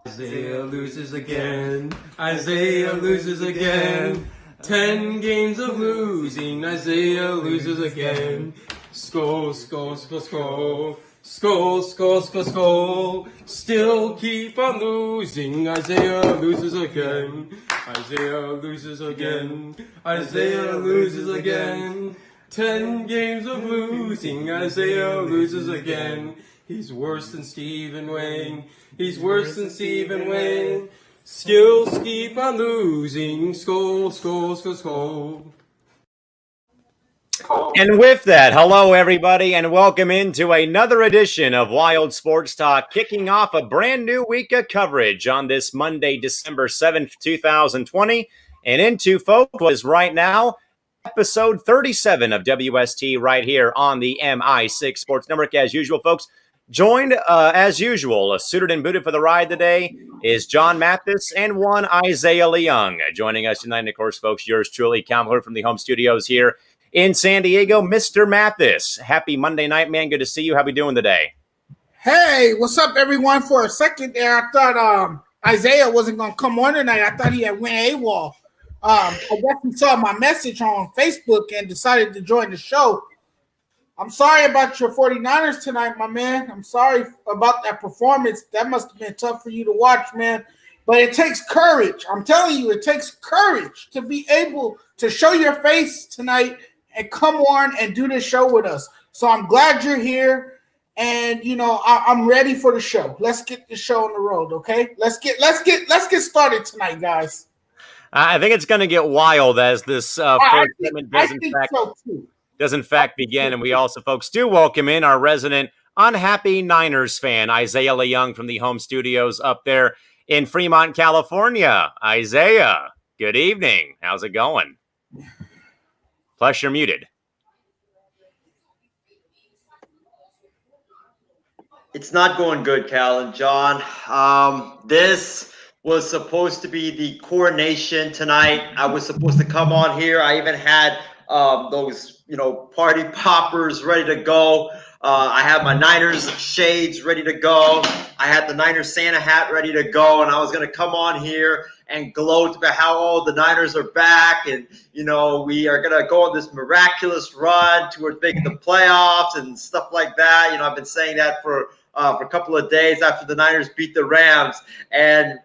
Isaiah loses again. Isaiah loses again. 10 games of losing. Isaiah loses again. Skull, skull, skull, skull. Skull, skull, skull, skull. Still keep on losing. Isaiah loses again. Isaiah loses again. Isaiah loses again. 10 games of losing. Isaiah loses again. He's worse than Stephen Wayne. He's worse than Stephen Wayne. Skills keep on losing. Skull, skull, skull, skull. And with that, hello everybody, and welcome into another edition of Wild Sports Talk, kicking off a brand new week of coverage on this Monday, December 7th, 2020. And into, folks, what is right now episode 37 of WST right here on the MI6 Sports Network. As usual, folks, joined as usual, suited and booted for the ride today is John Mathis and one Isaiah Leung. Joining us tonight, and of course, folks, yours truly, Callan McClurg from the home studios here in San Diego, Mr. Mathis. Happy Monday night, man. Good to see you. How we doing today? Hey, what's up, everyone? For a second there, I thought Isaiah wasn't going to come on tonight. I thought he had went AWOL. I guess he saw my message on Facebook and decided to join the show. I'm sorry about your 49ers tonight, my man. I'm sorry about that performance. That must have been tough for you to watch, man. But it takes courage. I'm telling you, it takes courage to be able to show your face tonight and come on and do this show with us. So I'm glad you're here, and you know I'm ready for the show. Let's get the show on the road, okay? Let's get started tonight, guys. I think it's going to get wild as this first segment does in fact begin, and we also, folks, do welcome in our resident unhappy Niners fan, Isaiah Leung from the home studios up there in Fremont, California. Isaiah, good evening. How's it going? Plus, you're muted. It's not going good, Cal and John. This was supposed to be the coronation tonight. I was supposed to come on here. I even had those, party poppers ready to go. I had my Niners shades ready to go. I had the Niners Santa hat ready to go, and I was going to come on here and gloat about how the Niners are back, and we are going to go on this miraculous run towards making the playoffs and stuff like that. I've been saying that for a couple of days after the Niners beat the Rams, and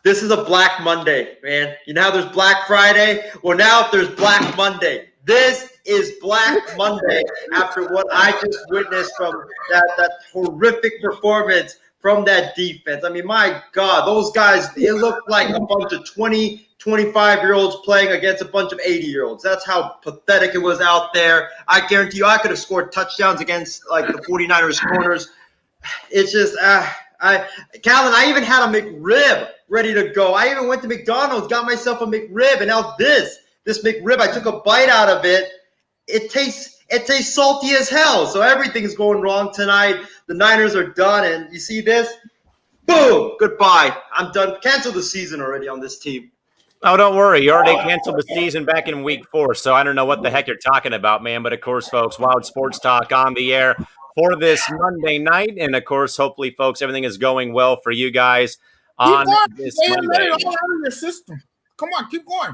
this is a Black Monday, man. You know how there's Black Friday? Well, now if there's Black Monday, this is Black Monday after what I just witnessed from that horrific performance from that defense. I mean, my God, those guys, it looked like a bunch of 20, 25-year-olds playing against a bunch of 80-year-olds. That's how pathetic it was out there. I guarantee you I could have scored touchdowns against, like, the 49ers corners. It's just, Callan, I even had a McRib ready to go. I even went to McDonald's, got myself a McRib, and now this McRib, I took a bite out of it. It tastes salty as hell. So everything's going wrong tonight. The Niners are done, and you see this? Boom! Goodbye. I'm done. Cancel the season already on this team. Oh, don't worry. You already canceled the season back in week 4, so I don't know what the heck you're talking about, man. But, of course, folks, Wild Sports Talk on the air for this Monday night. And, of course, hopefully, folks, everything is going well for you guys on this Monday. Let it all out of your system. Come on, keep going.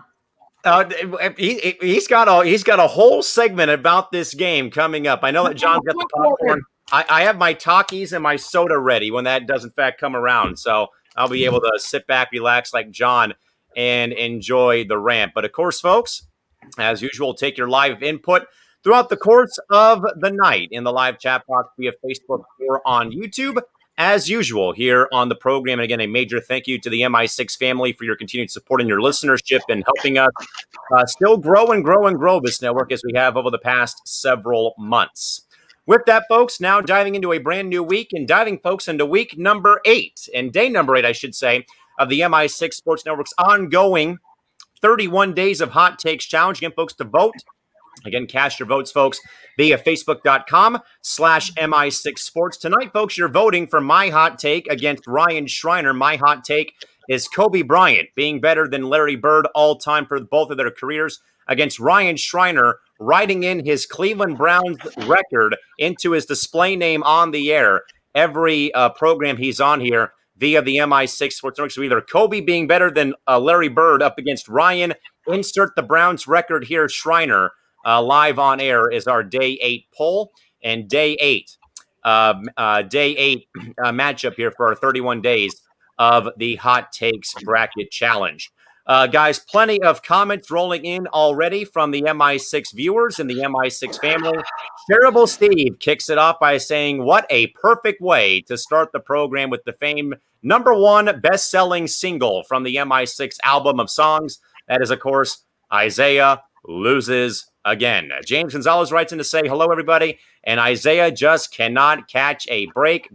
He's got a whole segment about this game coming up. I know that John's got the popcorn. I have my Takis and my soda ready when that does in fact come around. So I'll be able to sit back, relax like John, and enjoy the rant. But of course, folks, as usual, take your live input throughout the course of the night in the live chat box via Facebook or on YouTube. As usual, here on the program, and again, a major thank you to the MI6 family for your continued support and your listenership and helping us still grow and grow and grow this network as we have over the past several months. With that, folks, now diving into a brand new week and diving, folks, into week number 8, and day number 8, I should say, of the MI6 Sports Network's ongoing 31 Days of Hot Takes Challenge. Again, folks, to vote. Again, cast your votes, folks, via Facebook.com/MI6 Sports. Tonight, folks, you're voting for my hot take against Ryan Schreiner. My hot take is Kobe Bryant being better than Larry Bird all time for both of their careers against Ryan Schreiner writing in his Cleveland Browns record into his display name on the air. Every program he's on here, via the MI6 Sports Network. So either Kobe being better than Larry Bird up against Ryan. Insert the Browns record here, Shriner. Live on air is our day 8 poll. And day 8 matchup here for our 31 days of the Hot Takes Bracket Challenge. Guys, plenty of comments rolling in already from the MI6 viewers and the MI6 family. Terrible Steve kicks it off by saying, what a perfect way to start the program with the famed #1 best-selling single from the MI6 album of songs. That is, of course, Isaiah Loses Again. James Gonzalez writes in to say, hello, everybody, and Isaiah just cannot catch a break, ...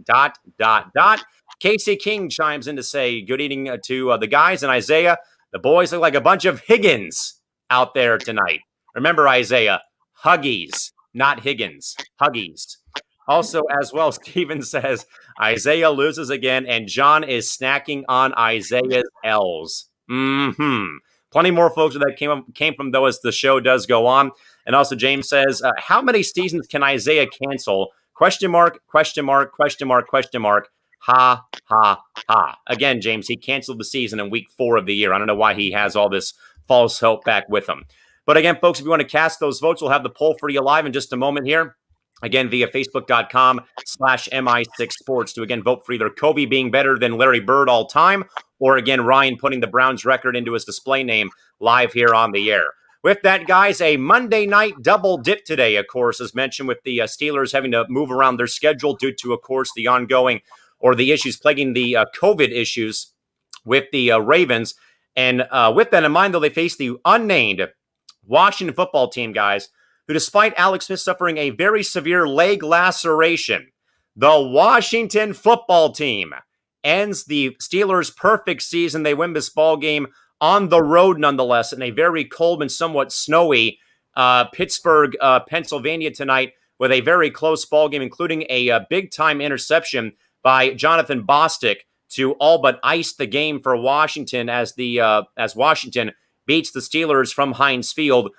Casey King chimes in to say, good evening to the guys, and Isaiah, the boys look like a bunch of Higgins out there tonight. Remember, Isaiah, Huggies, not Higgins. Huggies. Also, as well, Steven says, Isaiah loses again, and John is snacking on Isaiah's L's. Plenty more folks that came from, though, as the show does go on. And also, James says, how many seasons can Isaiah cancel? Question mark, question mark, question mark, question mark. Ha, ha, ha. Again, James, he canceled the season in week 4 of the year. I don't know why he has all this false hope back with him. But again, folks, if you want to cast those votes, we'll have the poll for you live in just a moment here. Again, via Facebook.com/MI6 Sports to again vote for either Kobe being better than Larry Bird all time, or again, Ryan putting the Browns record into his display name live here on the air. With that, guys, a Monday night double dip today, of course, as mentioned, with the Steelers having to move around their schedule due to, of course, the ongoing or the issues plaguing the COVID issues with the Ravens. And with that in mind, though, they face the unnamed Washington football team, guys, who, despite Alex Smith suffering a very severe leg laceration, the Washington football team ends the Steelers' perfect season. They win this ball game on the road, nonetheless, in a very cold and somewhat snowy Pittsburgh, Pennsylvania tonight, with a very close ball game, including a big-time interception by Jonathan Bostic to all but ice the game for Washington as Washington beats the Steelers from Heinz Field.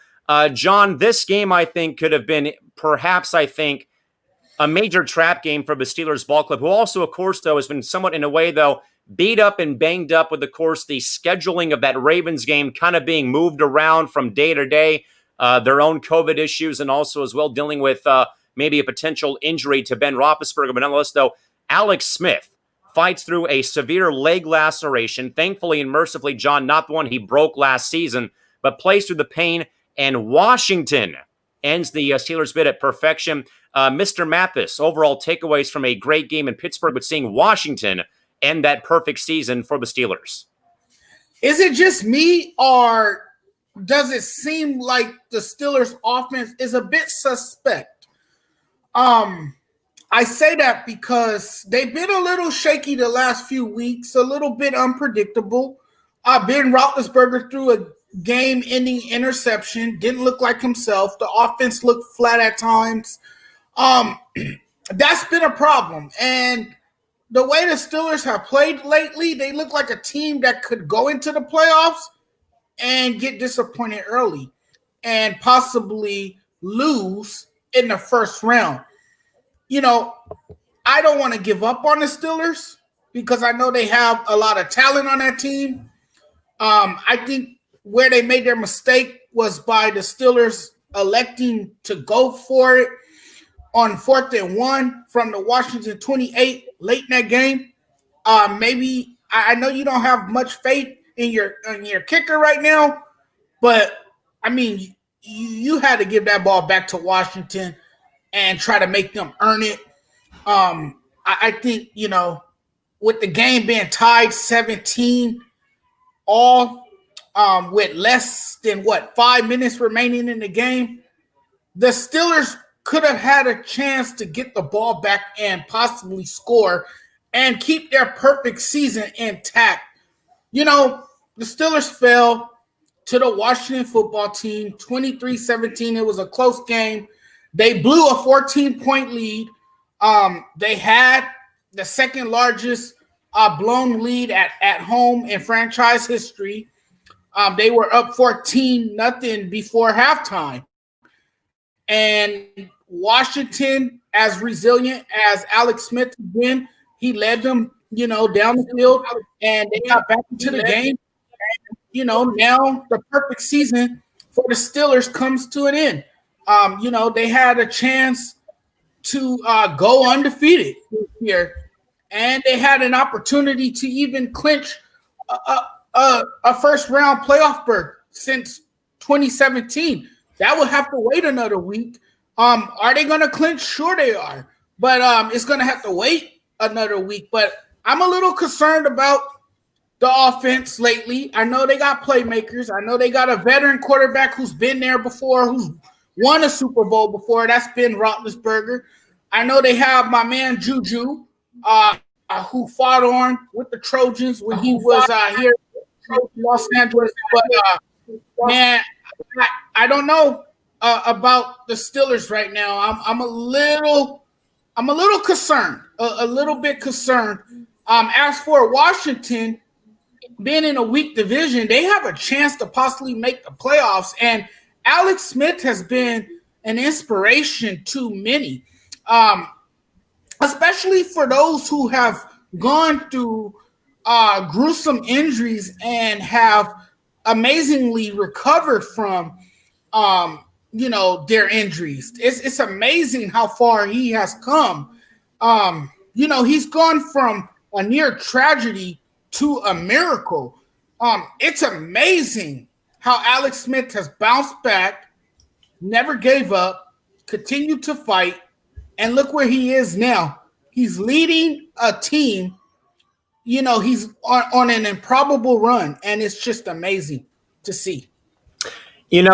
John, this game, I think, could have been perhaps, a major trap game for the Steelers ball club, who also, of course, though, has been somewhat, in a way, though, beat up and banged up with, of course, the scheduling of that Ravens game kind of being moved around from day to day, their own COVID issues, and also as well dealing with maybe a potential injury to Ben Roethlisberger. But nonetheless, though, Alex Smith fights through a severe leg laceration. Thankfully and mercifully, John, not the one he broke last season, but plays through the pain, and Washington ends the Steelers' bid at perfection. Mr. Mathis, overall takeaways from a great game in Pittsburgh, but seeing Washington end that perfect season for the Steelers. Is it just me, or does it seem like the Steelers' offense is a bit suspect? I say that because they've been a little shaky the last few weeks, a little bit unpredictable. Ben Roethlisberger threw a game-ending interception, didn't look like himself. The offense looked flat at times. That's been a problem. And the way the Steelers have played lately, they look like a team that could go into the playoffs and get disappointed early and possibly lose in the first round. You know, I don't want to give up on the Steelers because I know they have a lot of talent on that team. I think where they made their mistake was by the Steelers electing to go for it on 4th and 1 from the Washington 28 late in that game. Maybe I know you don't have much faith in your kicker right now, but I mean, you had to give that ball back to Washington and try to make them earn it. I think, you know, with the game being tied 17 all, with less than 5 minutes remaining in the game, the Steelers could have had a chance to get the ball back and possibly score and keep their perfect season intact. You know, the Steelers fell to the Washington football team 23-17. It was a close game. They blew a 14-point lead. They had the second largest blown lead at home in franchise history. They were up 14-0 before halftime. And Washington, as resilient as Alex Smith has been, he led them, down the field, and they got back into the game. Now the perfect season for the Steelers comes to an end. They had a chance to go undefeated here, and they had an opportunity to even clinch a first-round playoff berth since 2017. That will have to wait another week. Are they going to clinch? Sure they are, but it's going to have to wait another week. But I'm a little concerned about the offense lately. I know they got playmakers. I know they got a veteran quarterback who's been there before, who's won a Super Bowl before. That's Ben Roethlisberger. I know they have my man Juju, who fought on with the Trojans when he was here in Los Angeles. But man, I don't know about the Steelers right now. I'm a little concerned, a little bit concerned. As for Washington, being in a weak division, they have a chance to possibly make the playoffs. And Alex Smith has been an inspiration to many, especially for those who have gone through gruesome injuries and have amazingly recovered from, their injuries. It's amazing how far he has come. He's gone from a near tragedy to a miracle. It's amazing how Alex Smith has bounced back, never gave up, continued to fight, and look where he is now. He's leading a team. He's on an improbable run, and it's just amazing to see.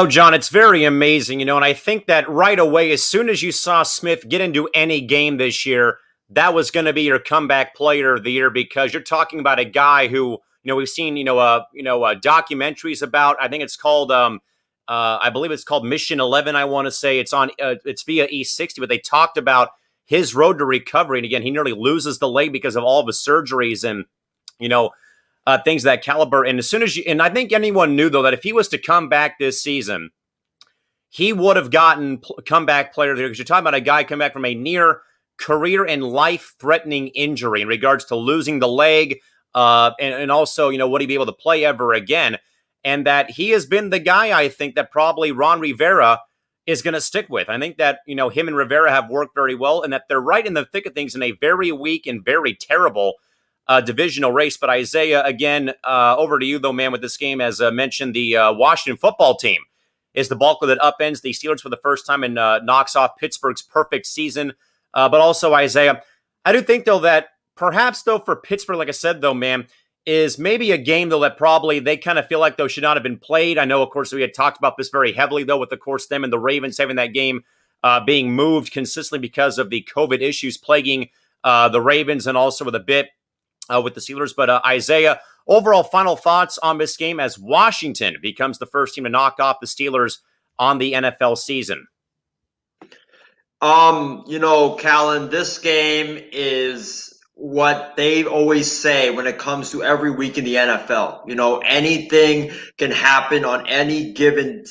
John, it's very amazing, and I think that right away, as soon as you saw Smith get into any game this year, that was going to be your comeback player of the year, because you're talking about a guy who, we've seen, documentaries about. I think it's called, I believe it's called Mission 11. I want to say it's via E60, but they talked about his road to recovery. And again, he nearly loses the leg because of all of his surgeries and, things of that caliber. And as soon as and I think anyone knew, though, that if he was to come back this season, he would have gotten comeback player of the year, because you're talking about a guy coming back from a near career and life-threatening injury in regards to losing the leg, and also, would he be able to play ever again? And that he has been the guy, I think, that probably Ron Rivera is going to stick with. I think that, him and Rivera have worked very well, and that they're right in the thick of things in a very weak and very terrible divisional race. But Isaiah, again, over to you, though, man, with this game. As mentioned, the Washington football team is the bulk that upends the Steelers for the first time and knocks off Pittsburgh's perfect season. But also, Isaiah, I do think, though, that perhaps, though, for Pittsburgh, like I said, though, man, is maybe a game, though, that probably they kind of feel like, though, should not have been played. I know, of course, we had talked about this very heavily, though, with, of course, them and the Ravens having that game being moved consistently because of the COVID issues plaguing the Ravens, and also with a bit with the Steelers. But Isaiah, overall final thoughts on this game as Washington becomes the first team to knock off the Steelers on the NFL season. Callan, this game is what they always say when it comes to every week in the NFL. Anything can happen on any given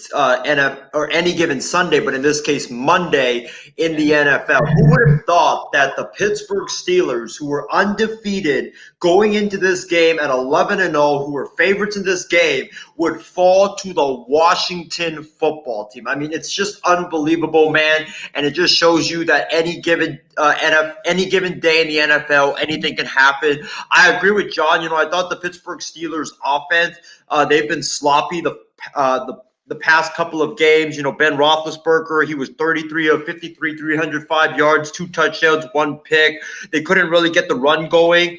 any given Sunday, but in this case, Monday in the NFL. Who would have thought that the Pittsburgh Steelers, who were undefeated going into this game at 11-0, who were favorites in this game, would fall to the Washington football team? I mean, it's just unbelievable, man, and it just shows you that any given day in the NFL, anything can happen. I agree with John. I thought the Pittsburgh Steelers offense, they've been sloppy the past couple of games. Ben Roethlisberger, he was 33 of 53, 305 yards, 2 touchdowns, 1 pick. They couldn't really get the run going.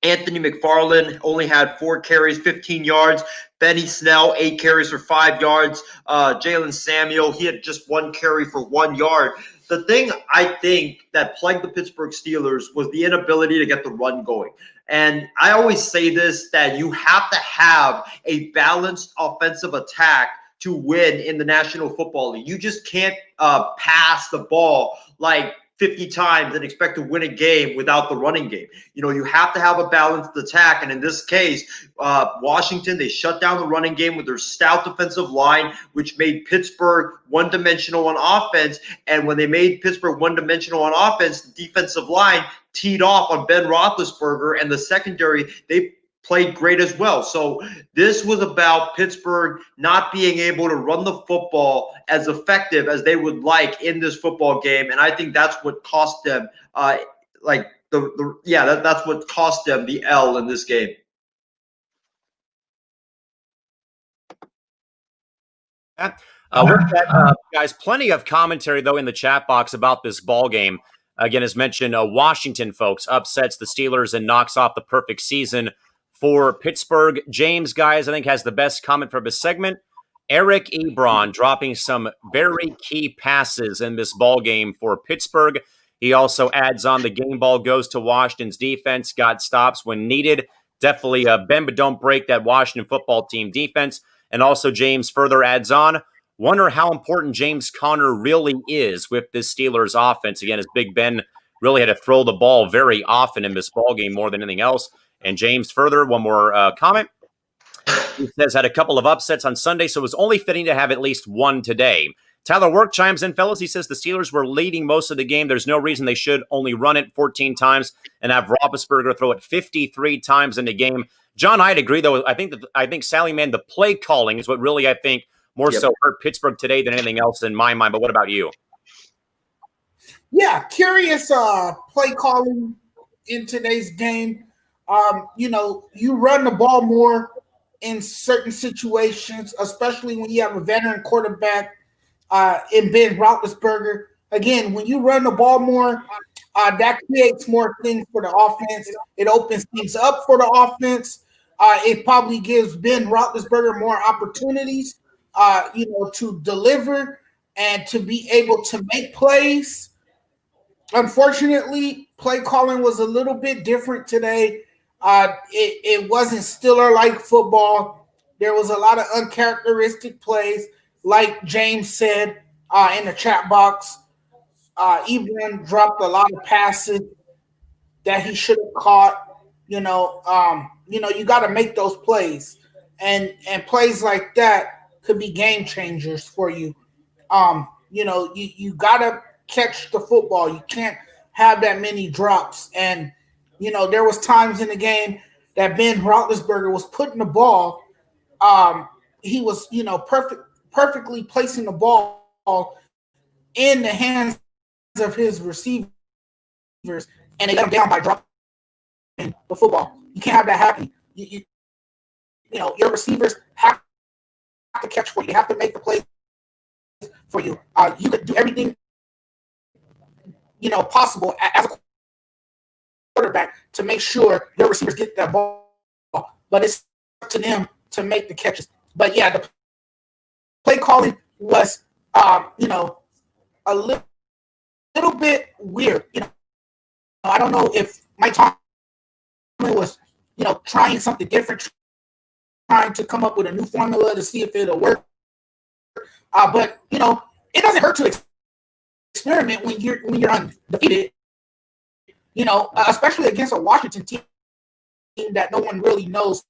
Anthony McFarland only had 4 carries, 15 yards. Benny Snell, 8 carries for 5 yards. Jalen Samuel, he had just 1 carry for 1 yard. The thing I think that plagued the Pittsburgh Steelers was the inability to get the run going. And I always say this, that you have to have a balanced offensive attack to win in the National Football League. You just can't pass the ball like 50 times and expect to win a game without the running game. You have to have a balanced attack. And in this case, Washington, they shut down the running game with their stout defensive line, which made Pittsburgh one-dimensional on offense. And when they made Pittsburgh one-dimensional on offense, the defensive line teed off on Ben Roethlisberger, and the secondary, they played great as well. So this was about Pittsburgh not being able to run the football as effective as they would like in this football game, and I think that's what cost them. That's what cost them the L in this game. With that, guys, plenty of commentary though in the chat box about this ball game. Again, as mentioned, Washington folks upsets the Steelers and knocks off the perfect season for Pittsburgh. James, guys, I think has the best comment for this segment. Eric Ebron dropping some very key passes in this ball game for Pittsburgh. He also adds on the game ball goes to Washington's defense, got stops when needed. Definitely bend but don't break that Washington football team defense. And also James further adds on, wonder how important James Conner really is with this Steelers offense. Again, as Big Ben really had to throw the ball very often in this ball game more than anything else. And James further, one more comment. He says, had a couple of upsets on Sunday, so it was only fitting to have at least one today. Tyler Work chimes in, fellas. He says the Steelers were leading most of the game. There's no reason they should only run it 14 times and have Roethlisberger throw it 53 times in the game. John, I'd agree, though. I think Sally, man, the play calling is what really, I think, more so hurt Pittsburgh today than anything else in my mind. But what about you? Yeah, curious play calling in today's game. You run the ball more in certain situations, especially when you have a veteran quarterback in Ben Roethlisberger. Again, when you run the ball more, that creates more things for the offense. It opens things up for the offense. It probably gives Ben Roethlisberger more opportunities, to deliver and to be able to make plays. Unfortunately, play calling was a little bit different today. It wasn't Steeler-like football. There was a lot of uncharacteristic plays, like James said in the chat box. Ebron dropped a lot of passes that he should have caught. You got to make those plays, and plays like that could be game changers for you. You got to catch the football. You can't have that many drops. And there was times in the game that Ben Roethlisberger was putting the ball. He was, perfectly placing the ball in the hands of his receivers, and they let him down by dropping the football. You can't have that happen. Your receivers have to catch for you. You have to make the plays for you. You could do everything, possible as a quarterback to make sure your receivers get that ball, but it's up to them to make the catches. But yeah, the play calling was, a little bit weird. I don't know if Mike Tomlin was, trying something different, trying to come up with a new formula to see if it'll work. But it doesn't hurt to experiment when you're undefeated. Especially against a Washington team that no one really knows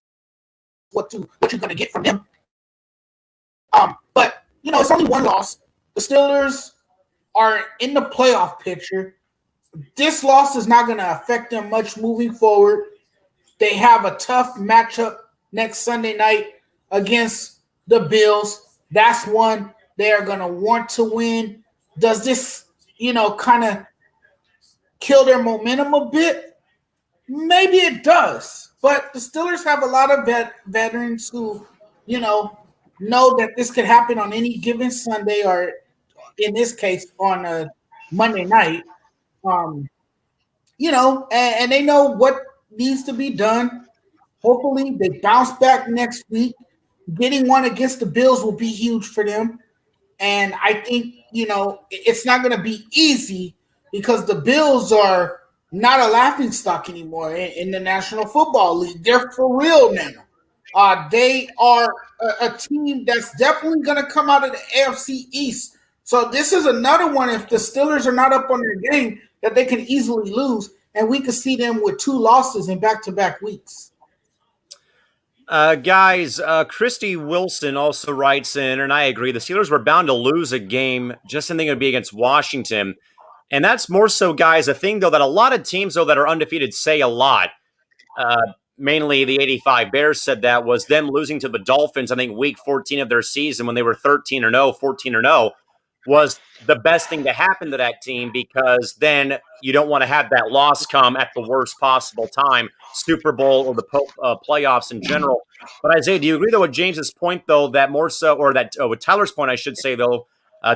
what you're going to get from them. But it's only one loss. The Steelers are in the playoff picture. This loss is not going to affect them much moving forward. They have a tough matchup next Sunday night against the Bills. That's one they are going to want to win. Does this, kind of kill their momentum a bit? Maybe it does. But the Steelers have a lot of veterans who, know that this could happen on any given Sunday, or in this case on a Monday night. And they know what needs to be done. Hopefully they bounce back next week. Getting one against the Bills will be huge for them. And I think, it's not going to be easy because the Bills are not a laughingstock anymore in the National Football League. They're for real now. They are a team that's definitely going to come out of the AFC East So this is another one. If the Steelers are not up on their game, that they can easily lose, and we could see them with 2 losses in back-to-back weeks. Guys, Christy Wilson also writes in, and I agree, the Steelers were bound to lose a game just thinking it would be against Washington. And that's more so, guys, a thing, though, that a lot of teams, though, that are undefeated say a lot. Mainly the 85 Bears said that was them losing to the Dolphins, I think, week 14 of their season when they were 13-0, 14-0, was the best thing to happen to that team because then you don't want to have that loss come at the worst possible time, Super Bowl or the playoffs in general. But Isaiah, do you agree, though, with James's point, though, that more so, or that with Tyler's point, I should say, though,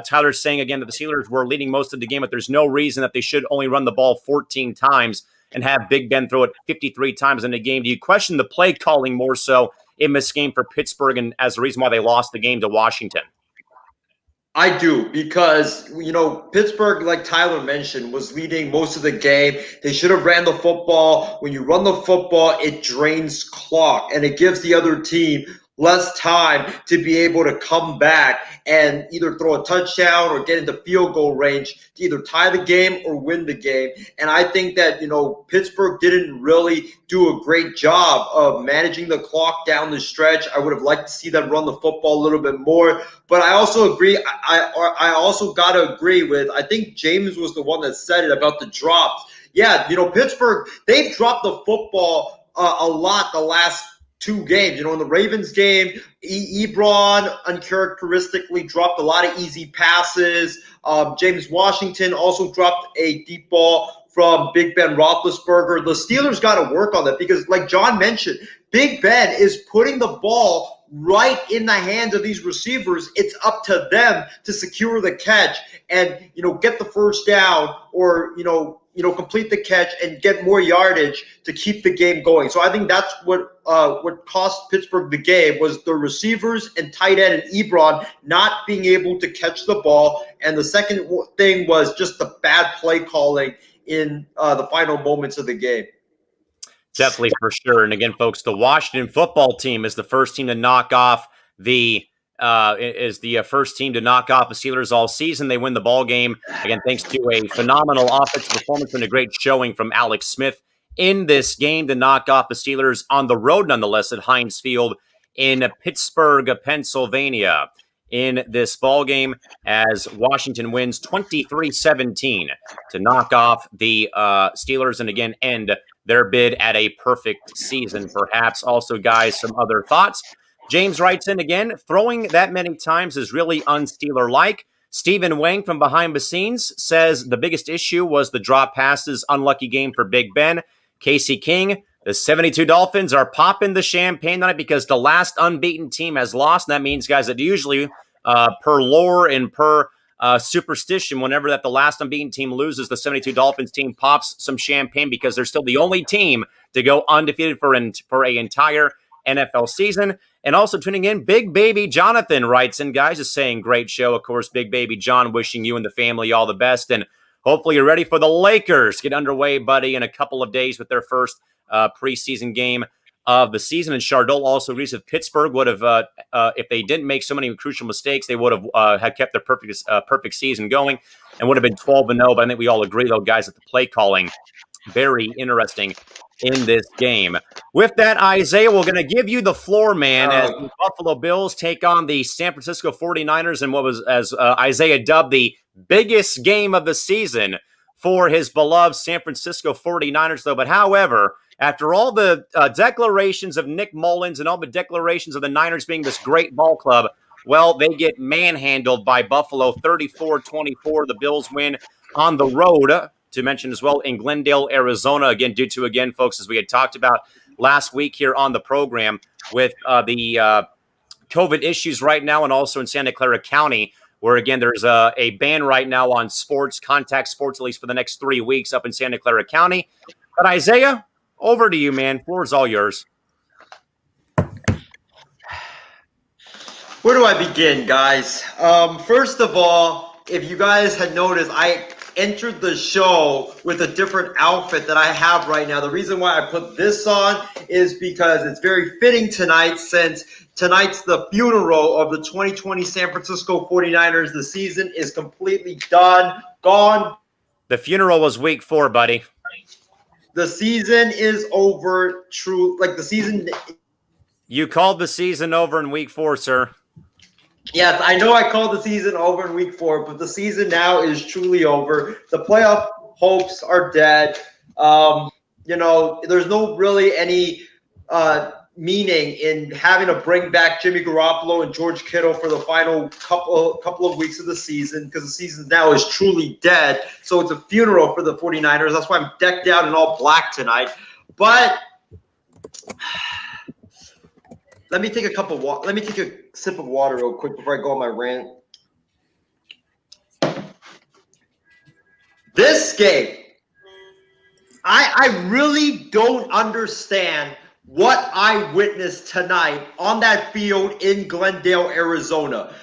Tyler's saying again that the Steelers were leading most of the game, but there's no reason that they should only run the ball 14 times and have Big Ben throw it 53 times in a game. Do you question the play calling more so in this game for Pittsburgh and as the reason why they lost the game to Washington? I do, because, Pittsburgh, like Tyler mentioned, was leading most of the game. They should have ran the football. When you run the football, it drains clock, and it gives the other team less time to be able to come back and either throw a touchdown or get into field goal range to either tie the game or win the game. And I think that, Pittsburgh didn't really do a great job of managing the clock down the stretch. I would have liked to see them run the football a little bit more. But I also agree. I also got to agree with, I think James was the one that said it about the drops. Yeah, Pittsburgh, they've dropped the football a lot the last 2 games. In the Ravens game, Ebron uncharacteristically dropped a lot of easy passes. James Washington also dropped a deep ball from Big Ben Roethlisberger. The Steelers got to work on that because, like John mentioned, Big Ben is putting the ball right in the hands of these receivers. It's up to them to secure the catch and, get the first down or, complete the catch and get more yardage to keep the game going. So I think that's what cost Pittsburgh the game was the receivers and tight end and Ebron not being able to catch the ball. And the second thing was just the bad play calling in the final moments of the game. Definitely, for sure. And again, folks, the Washington football team is the first team to knock off the first team to knock off the Steelers all season. They win the ball game again thanks to a phenomenal offensive performance and a great showing from Alex Smith in this game to knock off the Steelers on the road, nonetheless, at Heinz Field in Pittsburgh, Pennsylvania. In this ball game, as Washington wins 23-17 to knock off the Steelers and again end their bid at a perfect season. Perhaps also, guys, some other thoughts. James writes in again, throwing that many times is really un-Steeler-like. Stephen Wang from behind the scenes says the biggest issue was the drop passes, unlucky game for Big Ben. Casey King, the 72 Dolphins are popping the champagne tonight because the last unbeaten team has lost. And that means, guys, that usually per lore and per superstition, whenever that the last unbeaten team loses, the 72 Dolphins team pops some champagne because they're still the only team to go undefeated for an entire NFL season. And also tuning in, Big Baby Jonathan writes in, guys, is saying, great show. Of course, Big Baby John wishing you and the family all the best. And hopefully you're ready for the Lakers. Get underway, buddy, in a couple of days with their first preseason game of the season. And Chardol also agrees if Pittsburgh would have, if they didn't make so many crucial mistakes, they would have had kept their perfect season going and would have been 12-0. But I think we all agree, though, guys, that the play calling, very interesting in this game. With that, Isaiah, we're going to give you the floor, man, as the Buffalo Bills take on the San Francisco 49ers in what was, as Isaiah dubbed, the biggest game of the season for his beloved San Francisco 49ers, though. But however, after all the declarations of Nick Mullins and all the declarations of the Niners being this great ball club, well, they get manhandled by Buffalo 34-24. The Bills win on the road, to mention as well, in Glendale, Arizona, again, due to, again, folks, as we had talked about last week here on the program with the COVID issues right now and also in Santa Clara County, where, again, there's a ban right now on sports, contact sports, at least for the next 3 weeks up in Santa Clara County. But, Isaiah, over to you, man. Floor is all yours. Where do I begin, guys? First of all, if you guys had noticed, entered the show with a different outfit that I have right now. The reason why I put this on is because it's very fitting tonight, since tonight's the funeral of the 2020 San Francisco 49ers. The season is completely done, gone. The funeral was week 4, buddy. The season is over. True, like the season. You called the season over in week 4, sir. Yes, I know I called the season over in week 4, but the season now is truly over. The playoff hopes are dead. There's no really any meaning in having to bring back Jimmy Garoppolo and George Kittle for the final couple of weeks of the season, because the season now is truly dead. So it's a funeral for the 49ers. That's why I'm decked out in all black tonight. But let me take a sip of water real quick before I go on my rant. This game, I really don't understand what I witnessed tonight on that field in Glendale, Arizona.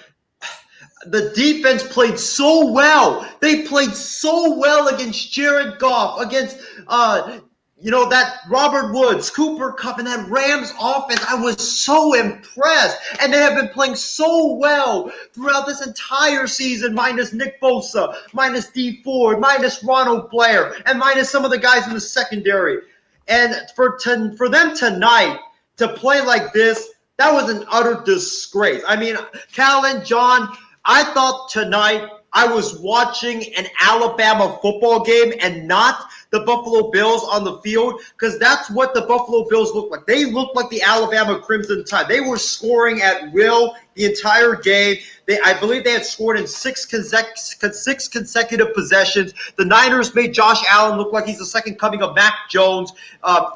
The defense played so well. They played so well against Jared Goff, against that Robert Woods, Cooper Kupp, and that Rams offense. I was so impressed. And they have been playing so well throughout this entire season, minus Nick Bosa, minus Dee Ford, minus Ronald Blair, and minus some of the guys in the secondary. And for them tonight to play like this, that was an utter disgrace. I mean, Callan, John, I thought tonight I was watching an Alabama football game and not the Buffalo Bills on the field, because that's what the Buffalo Bills look like. They look like the Alabama Crimson Tide. They were scoring at will the entire game. I believe they had scored in six consecutive possessions. The Niners made Josh Allen look like he's the second coming of Mac Jones.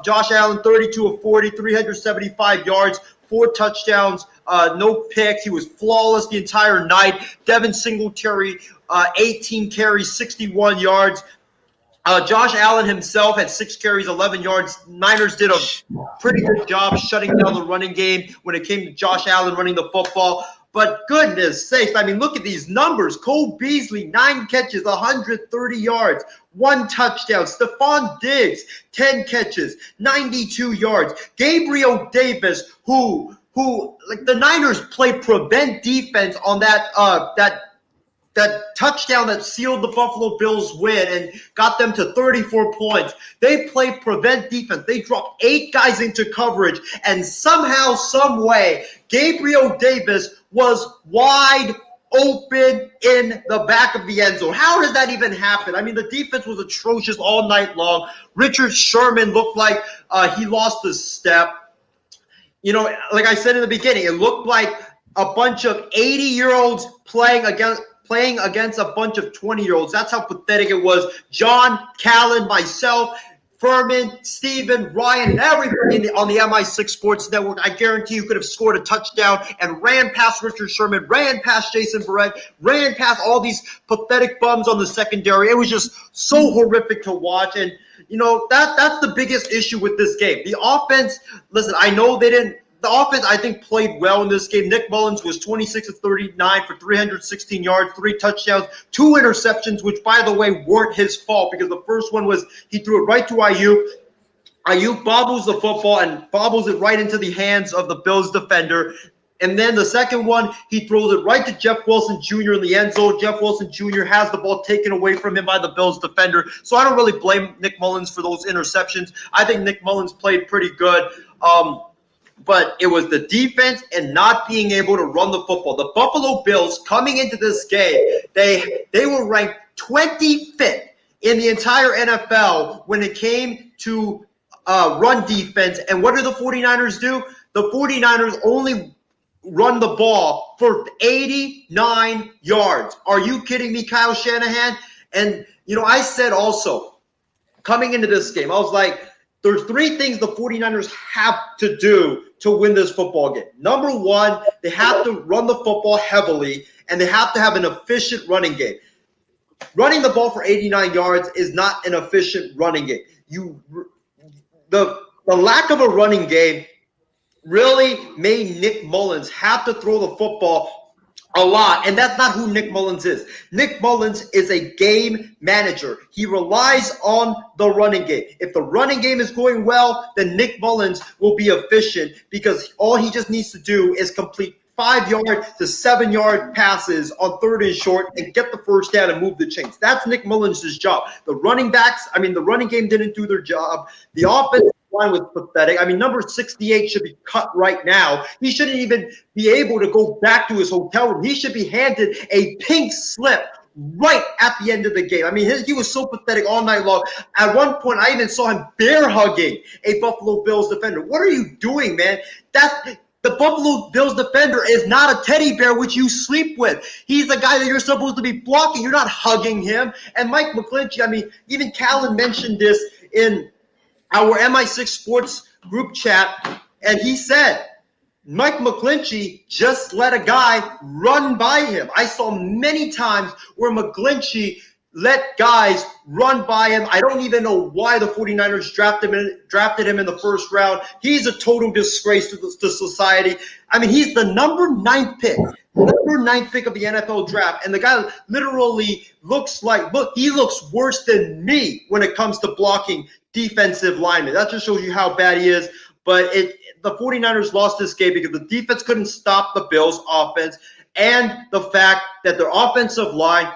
Josh Allen, 32 of 40, 375 yards, 4 touchdowns, no picks. He was flawless the entire night. Devin Singletary, 18 carries, 61 yards. Josh Allen himself had 6 carries, 11 yards. Niners did a pretty good job shutting down the running game when it came to Josh Allen running the football. But goodness sakes, I mean, look at these numbers. Cole Beasley, 9 catches, 130 yards, 1 touchdown. Stephon Diggs, 10 catches, 92 yards. Gabriel Davis, who like the Niners played prevent defense on that touchdown that sealed the Buffalo Bills win and got them to 34 points. They played prevent defense. They dropped 8 guys into coverage, and somehow, some way, Gabriel Davis was wide open in the back of the end zone. How does that even happen? I mean, the defense was atrocious all night long. Richard Sherman looked like he lost his step. You know, like I said in the beginning, it looked like a bunch of 80-year-olds playing against a bunch of 20-year-olds. That's how pathetic it was. John, Callan, myself, Furman, Steven, Ryan, and everybody on the MI6 Sports Network, I guarantee you could have scored a touchdown and ran past Richard Sherman, ran past Jason Verrett, ran past all these pathetic bums on the secondary. It was just so horrific to watch. And, you know, that's the biggest issue with this game. The offense, listen, I know they didn't. The offense, I think, played well in this game. Nick Mullins was 26 of 39 for 316 yards, 3 touchdowns, 2 interceptions, which, by the way, weren't his fault, because the first one was he threw it right to Ayuk. Ayuk bobbles the football and bobbles it right into the hands of the Bills defender. And then the second one, he throws it right to Jeff Wilson Jr. in the end zone. Jeff Wilson Jr. has the ball taken away from him by the Bills defender. So I don't really blame Nick Mullins for those interceptions. I think Nick Mullins played pretty good. But it was the defense and not being able to run the football. The Buffalo Bills, coming into this game, they were ranked 25th in the entire NFL when it came to run defense. And what do the 49ers do? The 49ers only run the ball for 89 yards. Are you kidding me, Kyle Shanahan? And, you know, I said also, coming into this game, I was like, there's 3 things the 49ers have to do to win this football game. Number 1, they have to run the football heavily, and they have to have an efficient running game. Running the ball for 89 yards is not an efficient running game. The lack of a running game really made Nick Mullins have to throw the football a lot, and that's not who Nick Mullins is. Nick Mullins is a game manager. He relies on the running game. If the running game is going well, then Nick Mullins will be efficient because all he just needs to do is complete 5-yard to 7-yard passes on 3rd and short and get the first down and move the chains. That's Nick Mullins' job. The running game didn't do their job. The offensive line was pathetic. I mean, number 68 should be cut right now. He shouldn't even be able to go back to his hotel room. He should be handed a pink slip right at the end of the game. I mean, he was so pathetic all night long. At one point, I even saw him bear hugging a Buffalo Bills defender. What are you doing, man? The Buffalo Bills defender is not a teddy bear which you sleep with. He's the guy that you're supposed to be blocking. You're not hugging him. And Mike McClinchy, I mean, even Callan mentioned this in our MI6 Sports group chat, and he said, Mike McClinchy just let a guy run by him. I saw many times where McClinchy let guys run by him. I don't even know why the 49ers drafted him in the first round. He's a total disgrace to society. I mean, he's the number 9 pick of the NFL draft, and the guy literally looks worse than me when it comes to blocking defensive linemen. That just shows you how bad he is. But the 49ers lost this game because the defense couldn't stop the Bills' offense, and the fact that their offensive line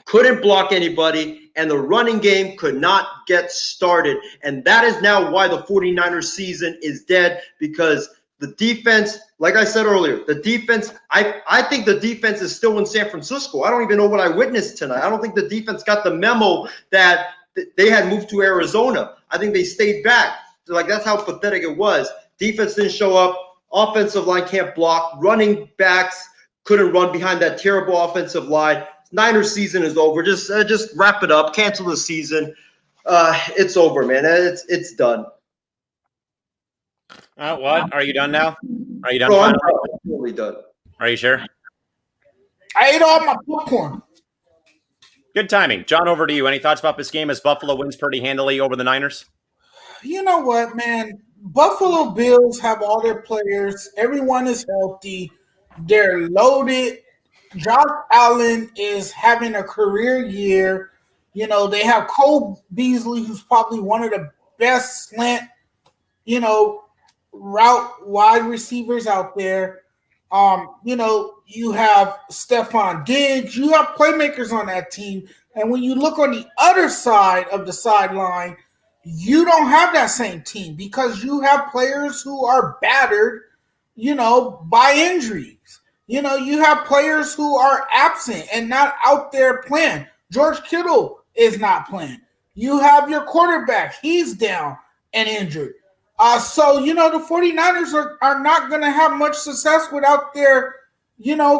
couldn't block anybody, and the running game could not get started. And that is now why the 49ers season is dead, because the defense, like I said earlier, the defense, I think the defense is still in San Francisco. I don't even know what I witnessed tonight. I don't think the defense got the memo that they had moved to Arizona. I think they stayed back. So, that's how pathetic it was. Defense didn't show up. Offensive line can't block. Running backs couldn't run behind that terrible offensive line. Niners season is over. Just wrap it up. Cancel the season. It's over, man. It's done. What? Are you done now? Are you done? Bro, I'm totally done. Are you sure? I ate all my popcorn. Good timing. John, over to you. Any thoughts about this game as Buffalo wins pretty handily over the Niners? You know what, man? Buffalo Bills have all their players. Everyone is healthy. They're loaded. Josh Allen is having a career year. You know, they have Cole Beasley, who's probably one of the best slant, route wide receivers out there. You have Stephon Diggs. You have playmakers on that team. And when you look on the other side of the sideline, you don't have that same team because you have players who are battered, by injuries. You have players who are absent and not out there playing. George Kittle is not playing. You have your quarterback. He's down and injured. So the 49ers are not going to have much success without their,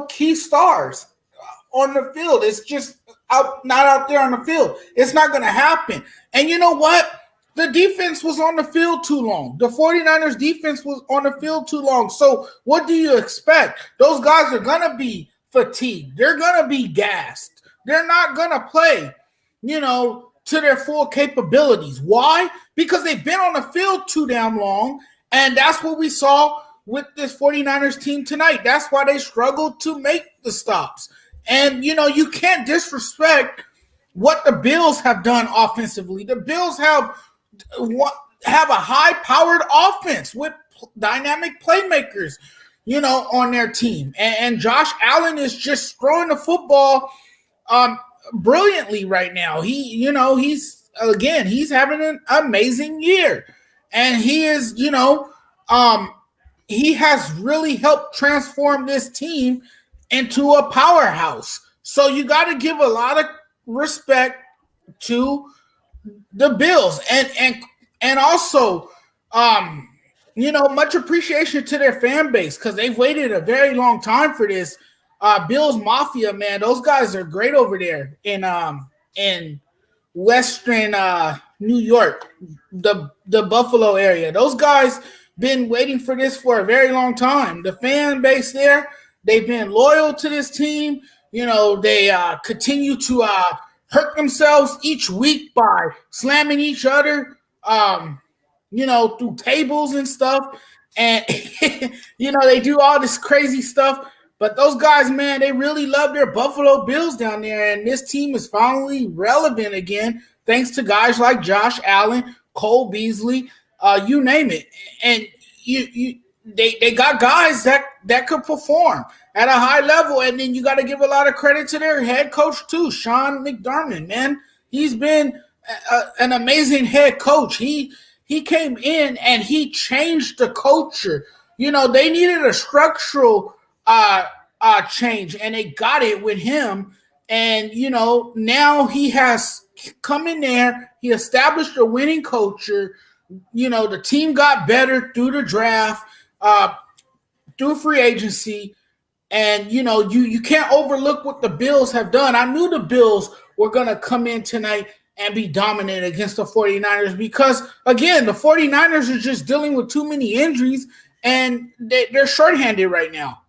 key stars on the field. It's just not out there on the field. It's not going to happen. And you know what? The defense was on the field too long. The 49ers defense was on the field too long. So what do you expect? Those guys are going to be fatigued. They're going to be gassed. They're not going to play, to their full capabilities. Why? Because they've been on the field too damn long, and that's what we saw with this 49ers team tonight. That's why they struggled to make the stops. And, you can't disrespect what the Bills have done offensively. The Bills have a high-powered offense with dynamic playmakers, on their team. And Josh Allen is just throwing the football brilliantly right now. He's having an amazing year. And he is, he has really helped transform this team into a powerhouse. So you got to give a lot of respect to the Bills and also much appreciation to their fan base because they've waited a very long time for this. Bills Mafia, man, those guys are great over there in Western New York, the Buffalo area. Those guys been waiting for this for a very long time. The fan base there, they've been loyal to this team. They continue to hurt themselves each week by slamming each other, through tables and stuff. And, they do all this crazy stuff. But those guys, man, they really love their Buffalo Bills down there, and this team is finally relevant again, thanks to guys like Josh Allen, Cole Beasley, you name it. And they got guys that could perform at a high level, and then you got to give a lot of credit to their head coach too, Sean McDermott. Man, he's been an amazing head coach. He came in and he changed the culture. You know, they needed a structural change, and they got it with him. And you know, now he has come in there. He established a winning culture. You know, the team got better through the draft, through free agency. And, you know, you can't overlook what the Bills have done. I knew the Bills were going to come in tonight and be dominant against the 49ers because, again, the 49ers are just dealing with too many injuries, and they're shorthanded right now.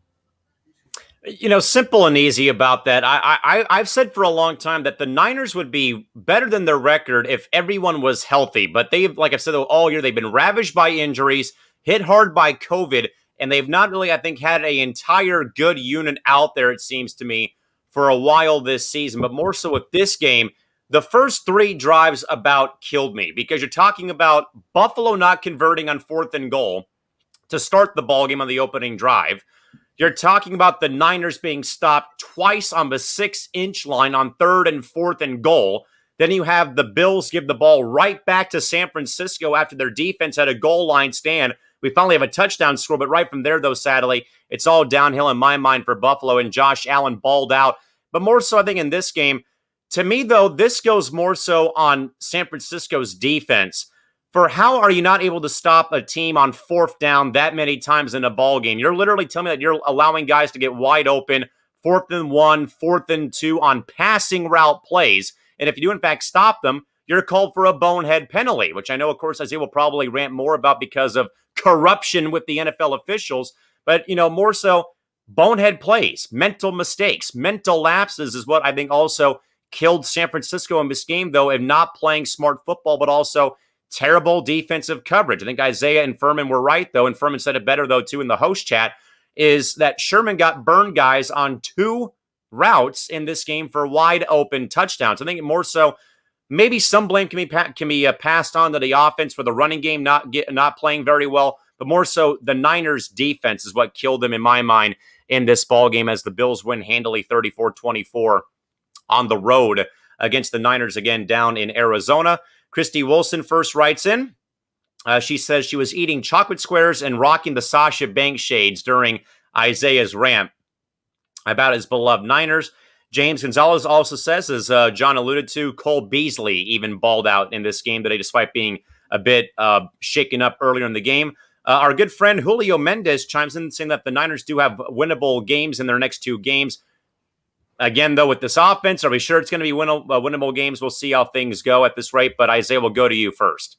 You know, simple and easy about that. I've said for a long time that the Niners would be better than their record if everyone was healthy. But they've, like I've said all year, they've been ravaged by injuries, hit hard by COVID, and they've not really, I think, had an entire good unit out there, it seems to me, for a while this season. But more so with this game, the first 3 drives about killed me because you're talking about Buffalo not converting on 4th and goal to start the ballgame on the opening drive. You're talking about the Niners being stopped twice on the 6-inch line on 3rd and 4th and goal. Then you have the Bills give the ball right back to San Francisco after their defense had a goal line stand. We finally have a touchdown score, but right from there, though, sadly, it's all downhill in my mind for Buffalo, and Josh Allen balled out. But more so, I think, in this game, to me, though, this goes more so on San Francisco's defense. For how are you not able to stop a team on 4th down that many times in a ball game? You're literally telling me that you're allowing guys to get wide open, 4th and 1, 4th and 2 on passing route plays. And if you do, in fact, stop them, you're called for a bonehead penalty, which I know, of course, Isaiah will probably rant more about because of corruption with the NFL officials. But, you know, more so bonehead plays, mental mistakes, mental lapses is what I think also killed San Francisco in this game, though, of not playing smart football, but also terrible defensive coverage. I think Isaiah and Furman were right, though, and Furman said it better, though, too, in the host chat, is that Sherman got burned guys on 2 routes in this game for wide open touchdowns. I think more so, maybe some blame can be passed on to the offense for the running game not playing very well, but more so the Niners' defense is what killed them in my mind in this ball game as the Bills win handily 34-24 on the road against the Niners again down in Arizona. Christy Wilson first writes in. She says she was eating chocolate squares and rocking the Sasha Banks shades during Isaiah's rant about his beloved Niners. James Gonzalez also says, as John alluded to, Cole Beasley even balled out in this game today despite being a bit shaken up earlier in the game. Our good friend Julio Mendez chimes in saying that the Niners do have winnable games in their next 2 games. Again, though, with this offense, are we sure it's going to be winnable games? We'll see how things go at this rate, but Isaiah, will go to you first.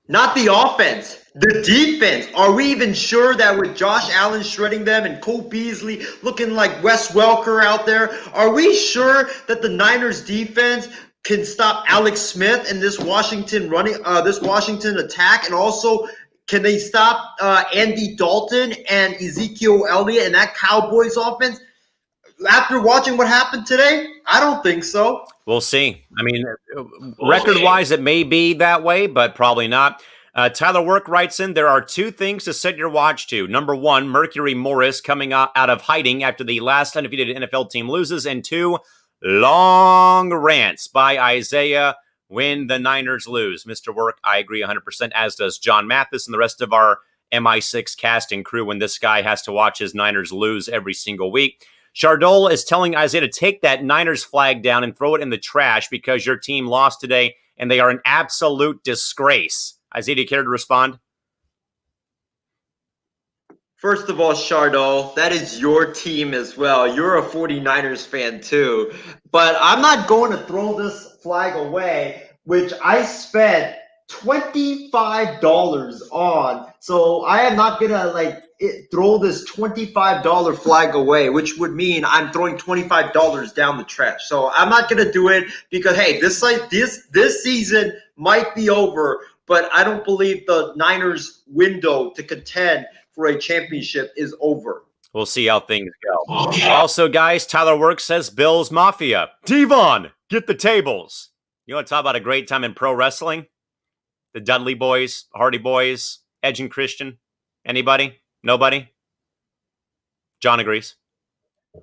Not the offense, the defense. Are we even sure that with Josh Allen shredding them and Cole Beasley looking like Wes Welker out there, are we sure that the Niners defense can stop Alex Smith and this Washington attack? And also, can they stop Andy Dalton and Ezekiel Elliott and that Cowboys offense? After watching what happened today, I don't think so. We'll see. I mean, record-wise, it may be that way, but probably not. Tyler Work writes in, there are 2 things to set your watch to. Number 1, Mercury Morris coming out of hiding after the last undefeated NFL team loses. And 2, long rants by Isaiah when the Niners lose. Mr. Work, I agree 100%, as does John Mathis and the rest of our MI6 casting crew when this guy has to watch his Niners lose every single week. Chardol is telling Isaiah to take that Niners flag down and throw it in the trash because your team lost today and they are an absolute disgrace. Isaiah, do you care to respond? First of all, Chardol, that is your team as well. You're a 49ers fan too. But I'm not going to throw this flag away, which I spent $25 on. So I am not going to throw this $25 flag away, which would mean I'm throwing $25 down the trash. So I'm not going to do it because, hey, this season might be over, but I don't believe the Niners' window to contend for a championship is over. We'll see how things go. Also, guys, Tyler Works says Bills Mafia. Devon, get the tables. You want to talk about a great time in pro wrestling? The Dudley Boys, Hardy Boys, Edge and Christian. Anybody? Nobody? John agrees.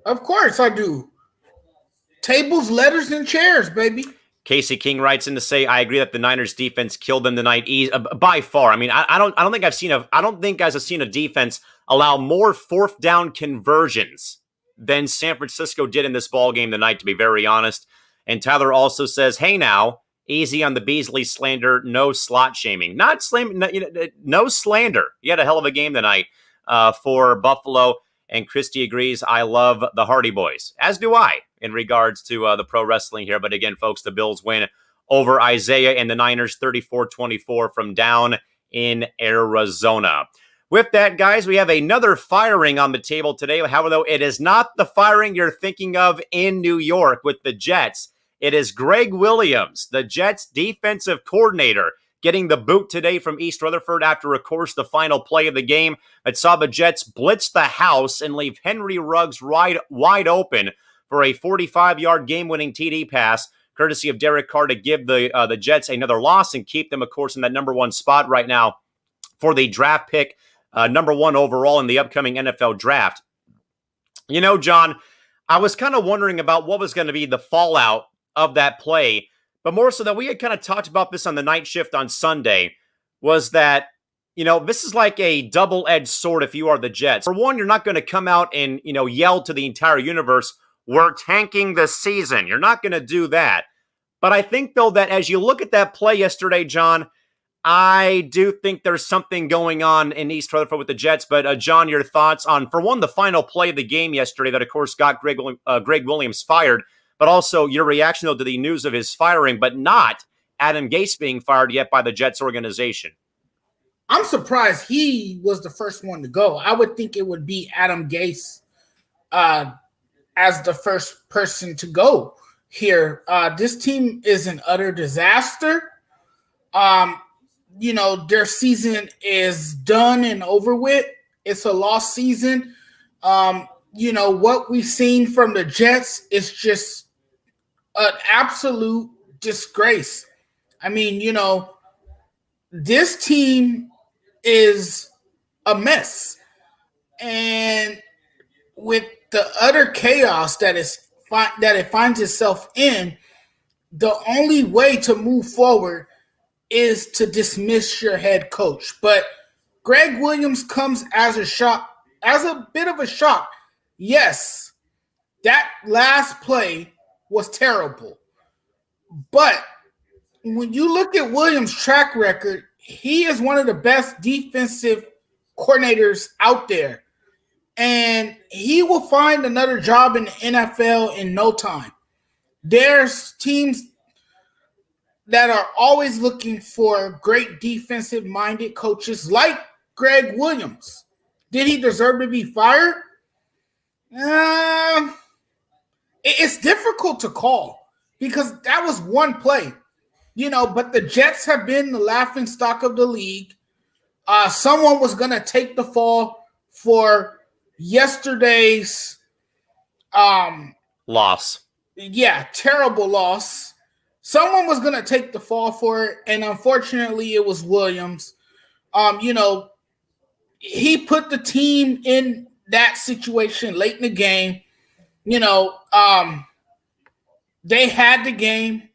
Of course I do. Tables, letters, and chairs, baby. Casey King writes in to say, I agree that the Niners defense killed them tonight by far. I mean, I don't think guys have seen a defense allow more fourth down conversions than San Francisco did in this ball game tonight, to be very honest. And Tyler also says, hey now, easy on the Beasley slander, no slot shaming. No slander. You had a hell of a game tonight for Buffalo. And Christy agrees, I love the Hardy Boys, as do I, in regards to the pro wrestling here. But again, folks, the Bills win over Isaiah and the Niners 34-24 from down in Arizona. With that, guys, we have another firing on the table today. However, it is not the firing you're thinking of in New York with the Jets. It is Greg Williams, the Jets defensive coordinator, getting the boot today from East Rutherford after, of course, the final play of the game that saw the Jets blitz the house and leave Henry Ruggs wide open for a 45-yard game-winning TD pass, courtesy of Derek Carr, to give the Jets another loss and keep them, of course, in that number one spot right now for the draft pick, number one overall in the upcoming NFL draft. You know, John, I was kind of wondering about what was going to be the fallout of that play, but more so that we had kind of talked about this on the night shift on Sunday, was that, you know, this is like a double-edged sword if you are the Jets. For one, you're not going to come out and, you know, yell to the entire universe, we're tanking this season. You're not going to do that. But I think, though, that as you look at that play yesterday, John, I do think there's something going on in East Rutherford with the Jets. But, John, your thoughts on, for one, the final play of the game yesterday that, of course, got Greg Williams fired, but also your reaction, though, to the news of his firing, but not Adam Gase being fired yet by the Jets organization. I'm surprised he was the first one to go. I would think it would be Adam Gase as the first person to go here. This team is an utter disaster. You know, their season is done and over with. It's a lost season. You know, what we've seen from the Jets is just an absolute disgrace. I mean, you know, this team is a mess. And with the utter chaos that it finds itself in, the only way to move forward is to dismiss your head coach. But Greg Williams comes as a bit of a shock. Yes, that last play was terrible. But when you look at Williams' track record, he is one of the best defensive coordinators out there. And he will find another job in the NFL in no time. There's teams that are always looking for great defensive-minded coaches like Greg Williams. Did he deserve to be fired? It's difficult to call because that was one play, you know, but the Jets have been the laughingstock of the league. Someone was going to take the fall for yesterday's loss. Yeah, terrible loss. Someone was going to take the fall for it, and unfortunately it was Williams. You know, he put the team in that situation late in the game. You know, they had the game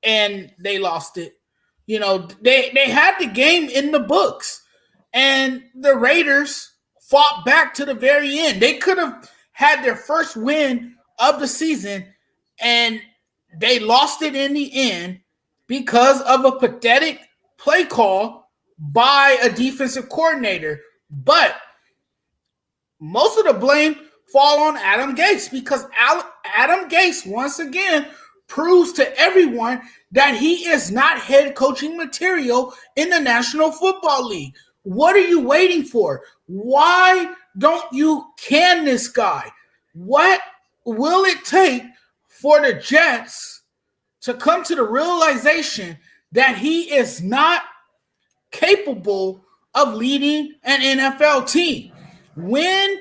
and they lost it. You know, they had the game in the books, and the Raiders fought back to the very end. They could have had their first win of the season, and they lost it in the end because of a pathetic play call by a defensive coordinator. But most of the blame fall on Adam Gase because Adam Gase, once again, proves to everyone that he is not head coaching material in the National Football League. What are you waiting for? Why don't you can this guy? What will it take for the Jets to come to the realization that he is not capable of leading an NFL team. When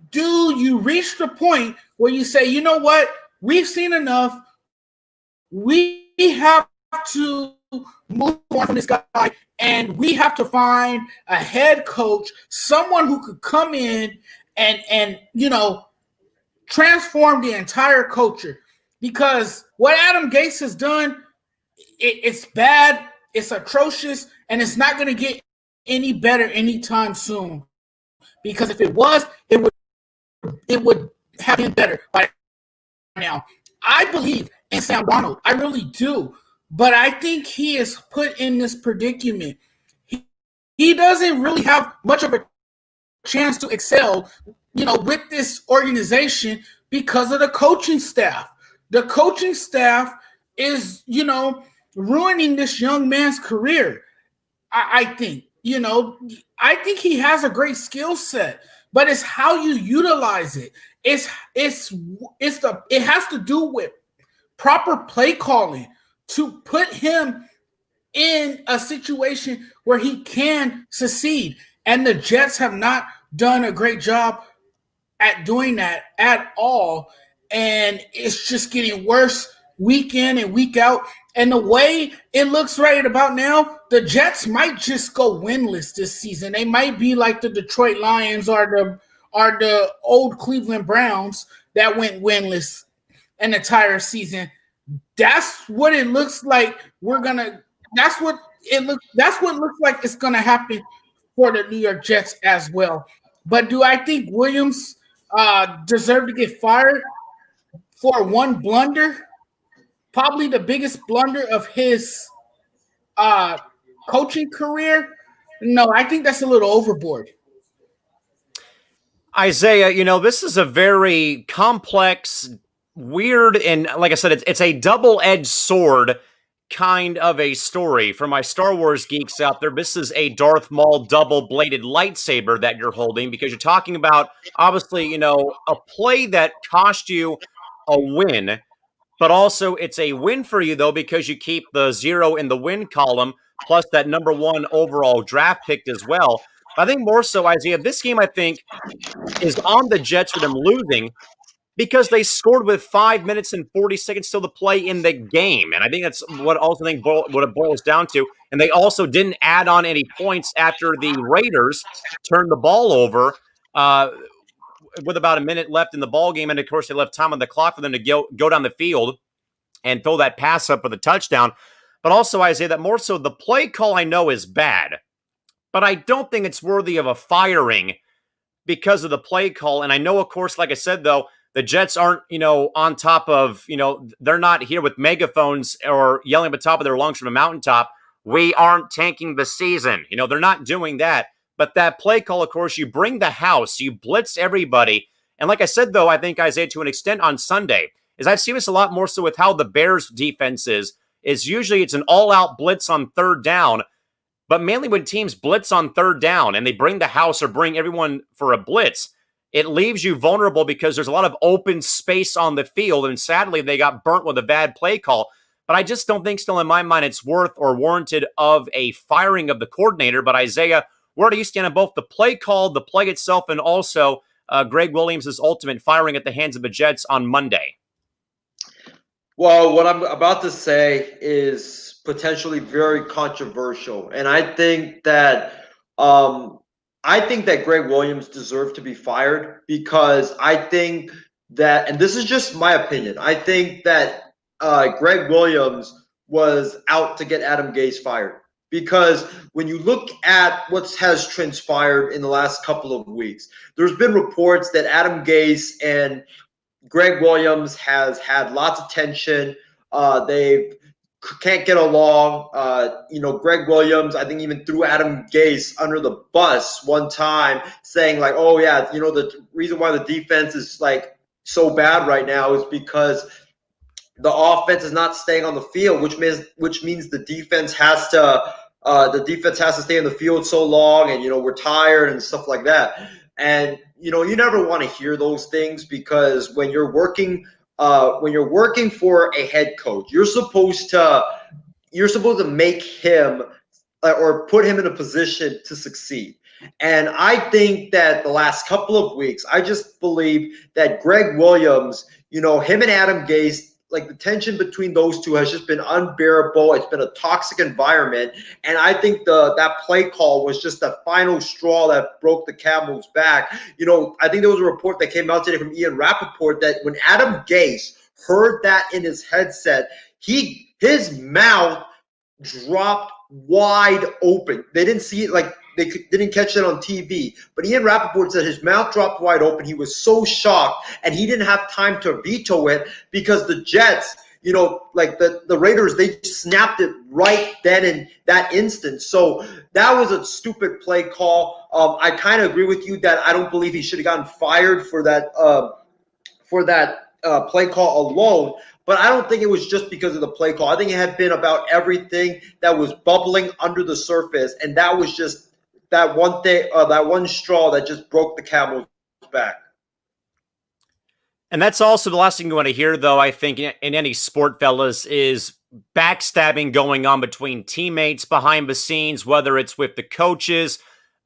do you reach the point where you say, you know what, we've seen enough, we have to move on from this guy, and we have to find a head coach, someone who could come in and transform the entire culture? Because what Adam Gase has done, it's bad, it's atrocious, and it's not going to get any better anytime soon. Because if it was, it would have been better by now. I believe in Sam Darnold. I really do. But I think he is put in this predicament. He doesn't really have much of a chance to excel, with this organization because of the coaching staff. The coaching staff is, ruining this young man's career. I think, I think he has a great skill set, but it's how you utilize it. It has to do with proper play calling to put him in a situation where he can succeed. And the Jets have not done a great job at doing that at all. And it's just getting worse week in and week out. And the way it looks right about now, the Jets might just go winless this season. They might be like the Detroit Lions or the old Cleveland Browns that went winless an entire season. That's what it looks like. That's what looks like it's gonna happen for the New York Jets as well. But do I think Williams deserved to get fired for one blunder? Probably the biggest blunder of his coaching career? No, I think that's a little overboard. Isaiah, this is a very complex, weird, and like I said, it's a double-edged sword kind of a story. For my Star Wars geeks out there, this is a Darth Maul double-bladed lightsaber that you're holding, because you're talking about, obviously, a play that cost you a win, but also it's a win for you, though, because you keep the 0 in the win column, plus that number 1 overall draft pick as well. I think more so, Isaiah, this game, I think, is on the Jets for them losing because they scored with 5 minutes and 40 seconds still to play in the game. And I think that's what it boils down to. And they also didn't add on any points after the Raiders turned the ball over with about a minute left in the ball game. And, of course, they left time on the clock for them to go down the field and throw that pass up for the touchdown. But also, Isaiah, that more so the play call I know is bad, but I don't think it's worthy of a firing because of the play call. And I know, of course, like I said, though, the Jets aren't, on top of, they're not here with megaphones or yelling at the top of their lungs from a mountaintop, we aren't tanking the season. They're not doing that. But that play call, of course, you bring the house, you blitz everybody. And like I said, though, I think, Isaiah, to an extent on Sunday, is I've seen this a lot more so with how the Bears defense is usually it's an all-out blitz on third down. But mainly when teams blitz on third down and they bring the house or bring everyone for a blitz, it leaves you vulnerable because there's a lot of open space on the field. And sadly, they got burnt with a bad play call. But I just don't think still in my mind it's worth or warranted of a firing of the coordinator. But Isaiah, where do you stand on both the play call, the play itself, and also Greg Williams' ultimate firing at the hands of the Jets on Monday? Well, what I'm about to say is potentially very controversial, and I think that Greg Williams deserved to be fired because I think that, and this is just my opinion, I think that Greg Williams was out to get Adam Gase fired. Because when you look at what has transpired in the last couple of weeks, there's been reports that Adam Gase and Greg Williams has had lots of tension. They can't get along. Greg Williams, I think, even threw Adam Gase under the bus one time, saying like, "Oh yeah, the reason why the defense is like so bad right now is because the offense is not staying on the field, which means the defense has to stay in the field so long, and we're tired and stuff like that." And you never want to hear those things, because when you're working for a head coach, you're supposed to make him or put him in a position to succeed. And I think that the last couple of weeks, I just believe that Greg Williams, him and Adam Gase, like the tension between those two has just been unbearable. It's been a toxic environment. And I think that play call was just the final straw that broke the camel's back. I think there was a report that came out today from Ian Rappaport that when Adam Gase heard that in his headset, his mouth dropped wide open. They didn't see it, like they didn't catch it on TV. But Ian Rappaport said his mouth dropped wide open. He was so shocked, and he didn't have time to veto it because the Jets, like the Raiders, they snapped it right then in that instant. So that was a stupid play call. I kind of agree with you that I don't believe he should have gotten fired for that play call alone. But I don't think it was just because of the play call. I think it had been about everything that was bubbling under the surface, and that was just that one thing, that one straw that just broke the camel's back. And that's also the last thing you want to hear, though, I think, in any sport, fellas, is backstabbing going on between teammates behind the scenes, whether it's with the coaches,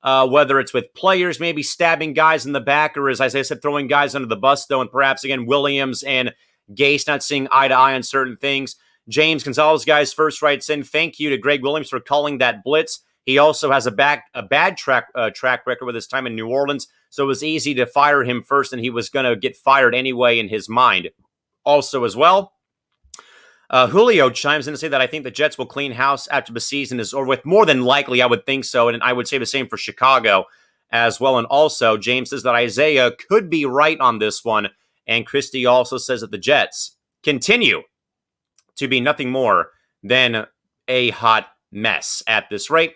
whether it's with players, maybe stabbing guys in the back, or as I said, throwing guys under the bus, though, and perhaps, again, Williams and Gase not seeing eye to eye on certain things. James Gonzalez, guys, first writes in, thank you to Greg Williams for calling that blitz. He also has a bad track record with his time in New Orleans, so it was easy to fire him first, and he was going to get fired anyway in his mind. Also as well, Julio chimes in to say that I think the Jets will clean house after the season is over with. More than likely, I would think so, and I would say the same for Chicago as well. And also, James says that Isaiah could be right on this one, and Christie also says that the Jets continue to be nothing more than a hot mess at this rate.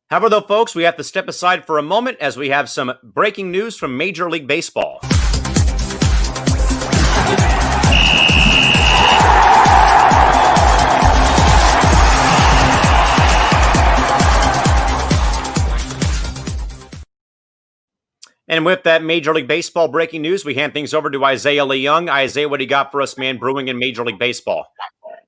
However, though, folks, we have to step aside for a moment as we have some breaking news from Major League Baseball. And with that Major League Baseball breaking news, we hand things over to Isaiah Leung. Isaiah, what do you got for us, man, brewing in Major League Baseball?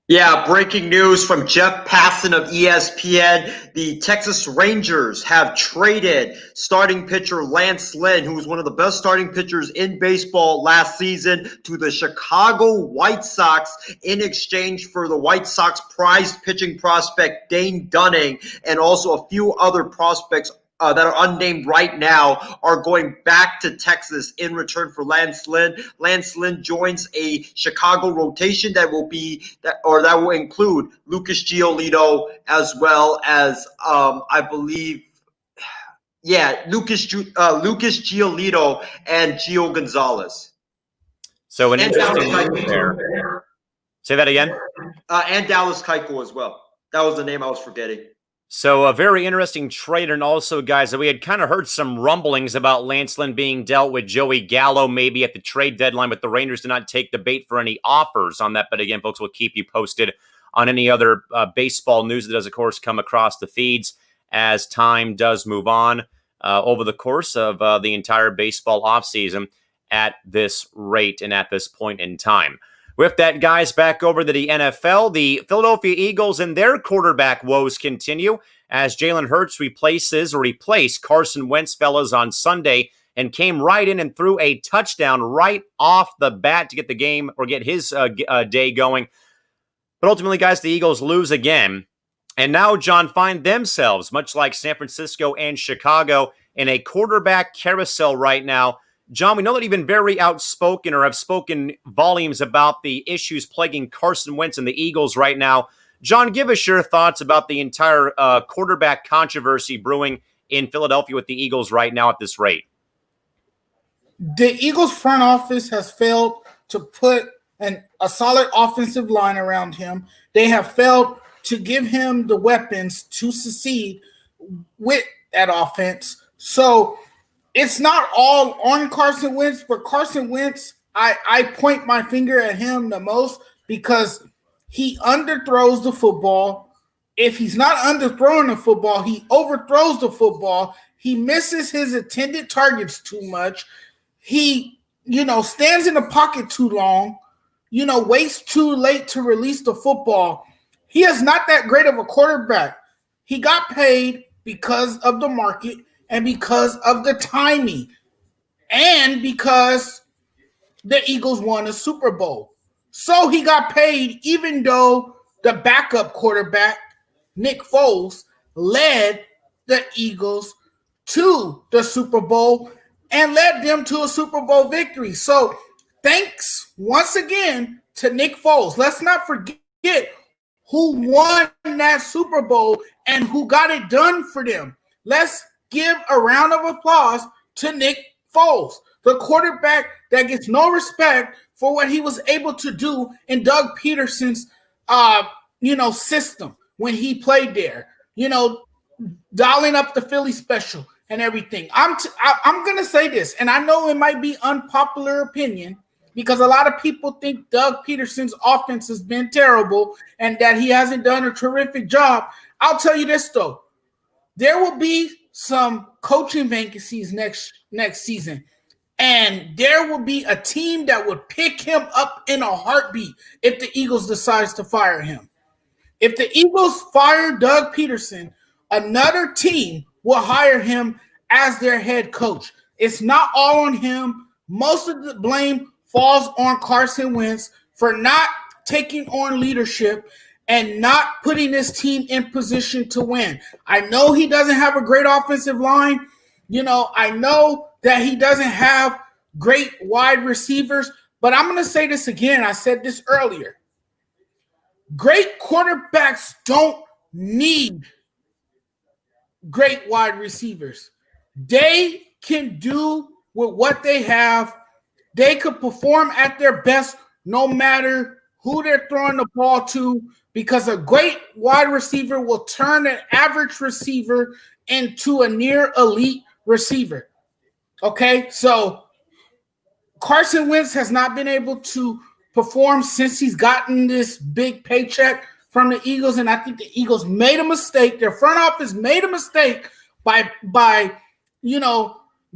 Yeah, breaking news from Jeff Passan of ESPN. The Texas Rangers have traded starting pitcher Lance Lynn, who was one of the best starting pitchers in baseball last season, to the Chicago White Sox in exchange for the White Sox prized pitching prospect Dane Dunning, and also a few other prospects that are unnamed right now are going back to Texas in return for Lance Lynn. Lance Lynn joins a Chicago rotation that will include Lucas Giolito as well as Lucas Giolito and Gio Gonzalez. So an interesting move there. Say that again. And Dallas Keuchel as well. That was the name I was forgetting. So a very interesting trade, and also, guys, that we had kind of heard some rumblings about Lance Lynn being dealt with Joey Gallo maybe at the trade deadline, but the Rangers did not take the bait for any offers on that. But again, folks, we'll keep you posted on any other baseball news that does, of course, come across the feeds as time does move on over the course of the entire baseball offseason at this rate and at this point in time. With that, guys, back over to the NFL. The Philadelphia Eagles and their quarterback woes continue as Jalen Hurts replaced Carson Wentz, fellas, on Sunday and came right in and threw a touchdown right off the bat to get the game or get his day going. But ultimately, guys, the Eagles lose again. And now, John, find themselves, much like San Francisco and Chicago, in a quarterback carousel right now. John, we know that you've been very outspoken or have spoken volumes about the issues plaguing Carson Wentz and the Eagles right now. John, give us your thoughts about the entire quarterback controversy brewing in Philadelphia with the Eagles right now at this rate. The Eagles front office has failed to put a solid offensive line around him. They have failed to give him the weapons to succeed with that offense. So it's not all on Carson Wentz, but Carson Wentz, I point my finger at him the most because he underthrows the football. If he's not underthrowing the football, he overthrows the football. He misses his intended targets too much. He, stands in the pocket too long, waits too late to release the football. He is not that great of a quarterback. He got paid because of the market and because of the timing and because the Eagles won a Super Bowl. So he got paid even though the backup quarterback, Nick Foles, led the Eagles to the Super Bowl and led them to a Super Bowl victory. So thanks once again to Nick Foles. Let's not forget who won that Super Bowl and who got it done for them. Let's give a round of applause to Nick Foles, the quarterback that gets no respect for what he was able to do in Doug Peterson's system when he played there. Dialing up the Philly special and everything. I'm going to say this, and I know it might be unpopular opinion because a lot of people think Doug Peterson's offense has been terrible and that he hasn't done a terrific job. I'll tell you this, though. There will be some coaching vacancies next season, and there will be a team that would pick him up in a heartbeat if the Eagles decides to fire him. If the Eagles fire Doug Peterson, another team will hire him as their head coach. It's not all on him. Most of the blame falls on Carson Wentz for not taking on leadership and not putting this team in position to win. I know he doesn't have a great offensive line. I know that he doesn't have great wide receivers, but I'm going to say this again. I said this earlier. Great quarterbacks don't need great wide receivers. They can do with what they have. They could perform at their best no matter who they're throwing the ball to, because a great wide receiver will turn an average receiver into a near elite receiver. Okay, so Carson Wentz has not been able to perform since he's gotten this big paycheck from the Eagles, and I think the Eagles made a mistake. Their front office made a mistake by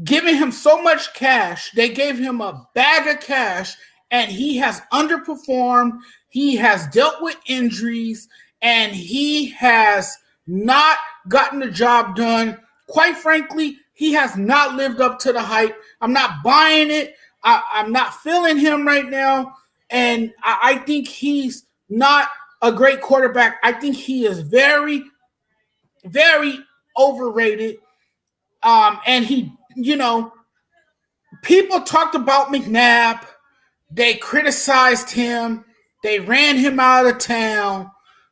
giving him so much cash. They gave him a bag of cash, and he has underperformed. He has dealt with injuries, and he has not gotten the job done. Quite frankly, he has not lived up to the hype. I'm not buying it. I'm not feeling him right now, and I think he's not a great quarterback. I think he is very, very overrated. And he, people talked about McNabb. They criticized him. They ran him out of town,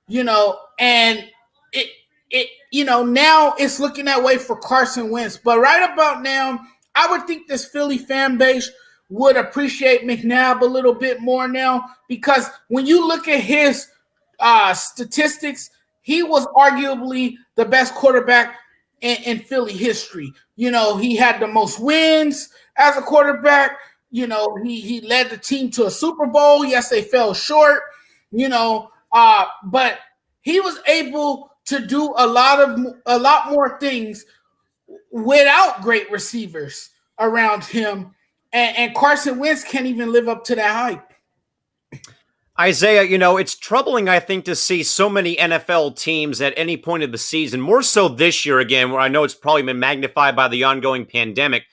and now it's looking that way for Carson Wentz. But right about now, I would think this Philly fan base would appreciate McNabb a little bit more now, because when you look at his statistics, he was arguably the best quarterback in Philly history. He had the most wins as a quarterback. He led the team to a Super Bowl. Yes, they fell short, but he was able to do a lot more things without great receivers around him. And Carson Wentz can't even live up to that hype. Isaiah, it's troubling, I think, to see so many NFL teams at any point of the season, more so this year again, where I know it's probably been magnified by the ongoing pandemic,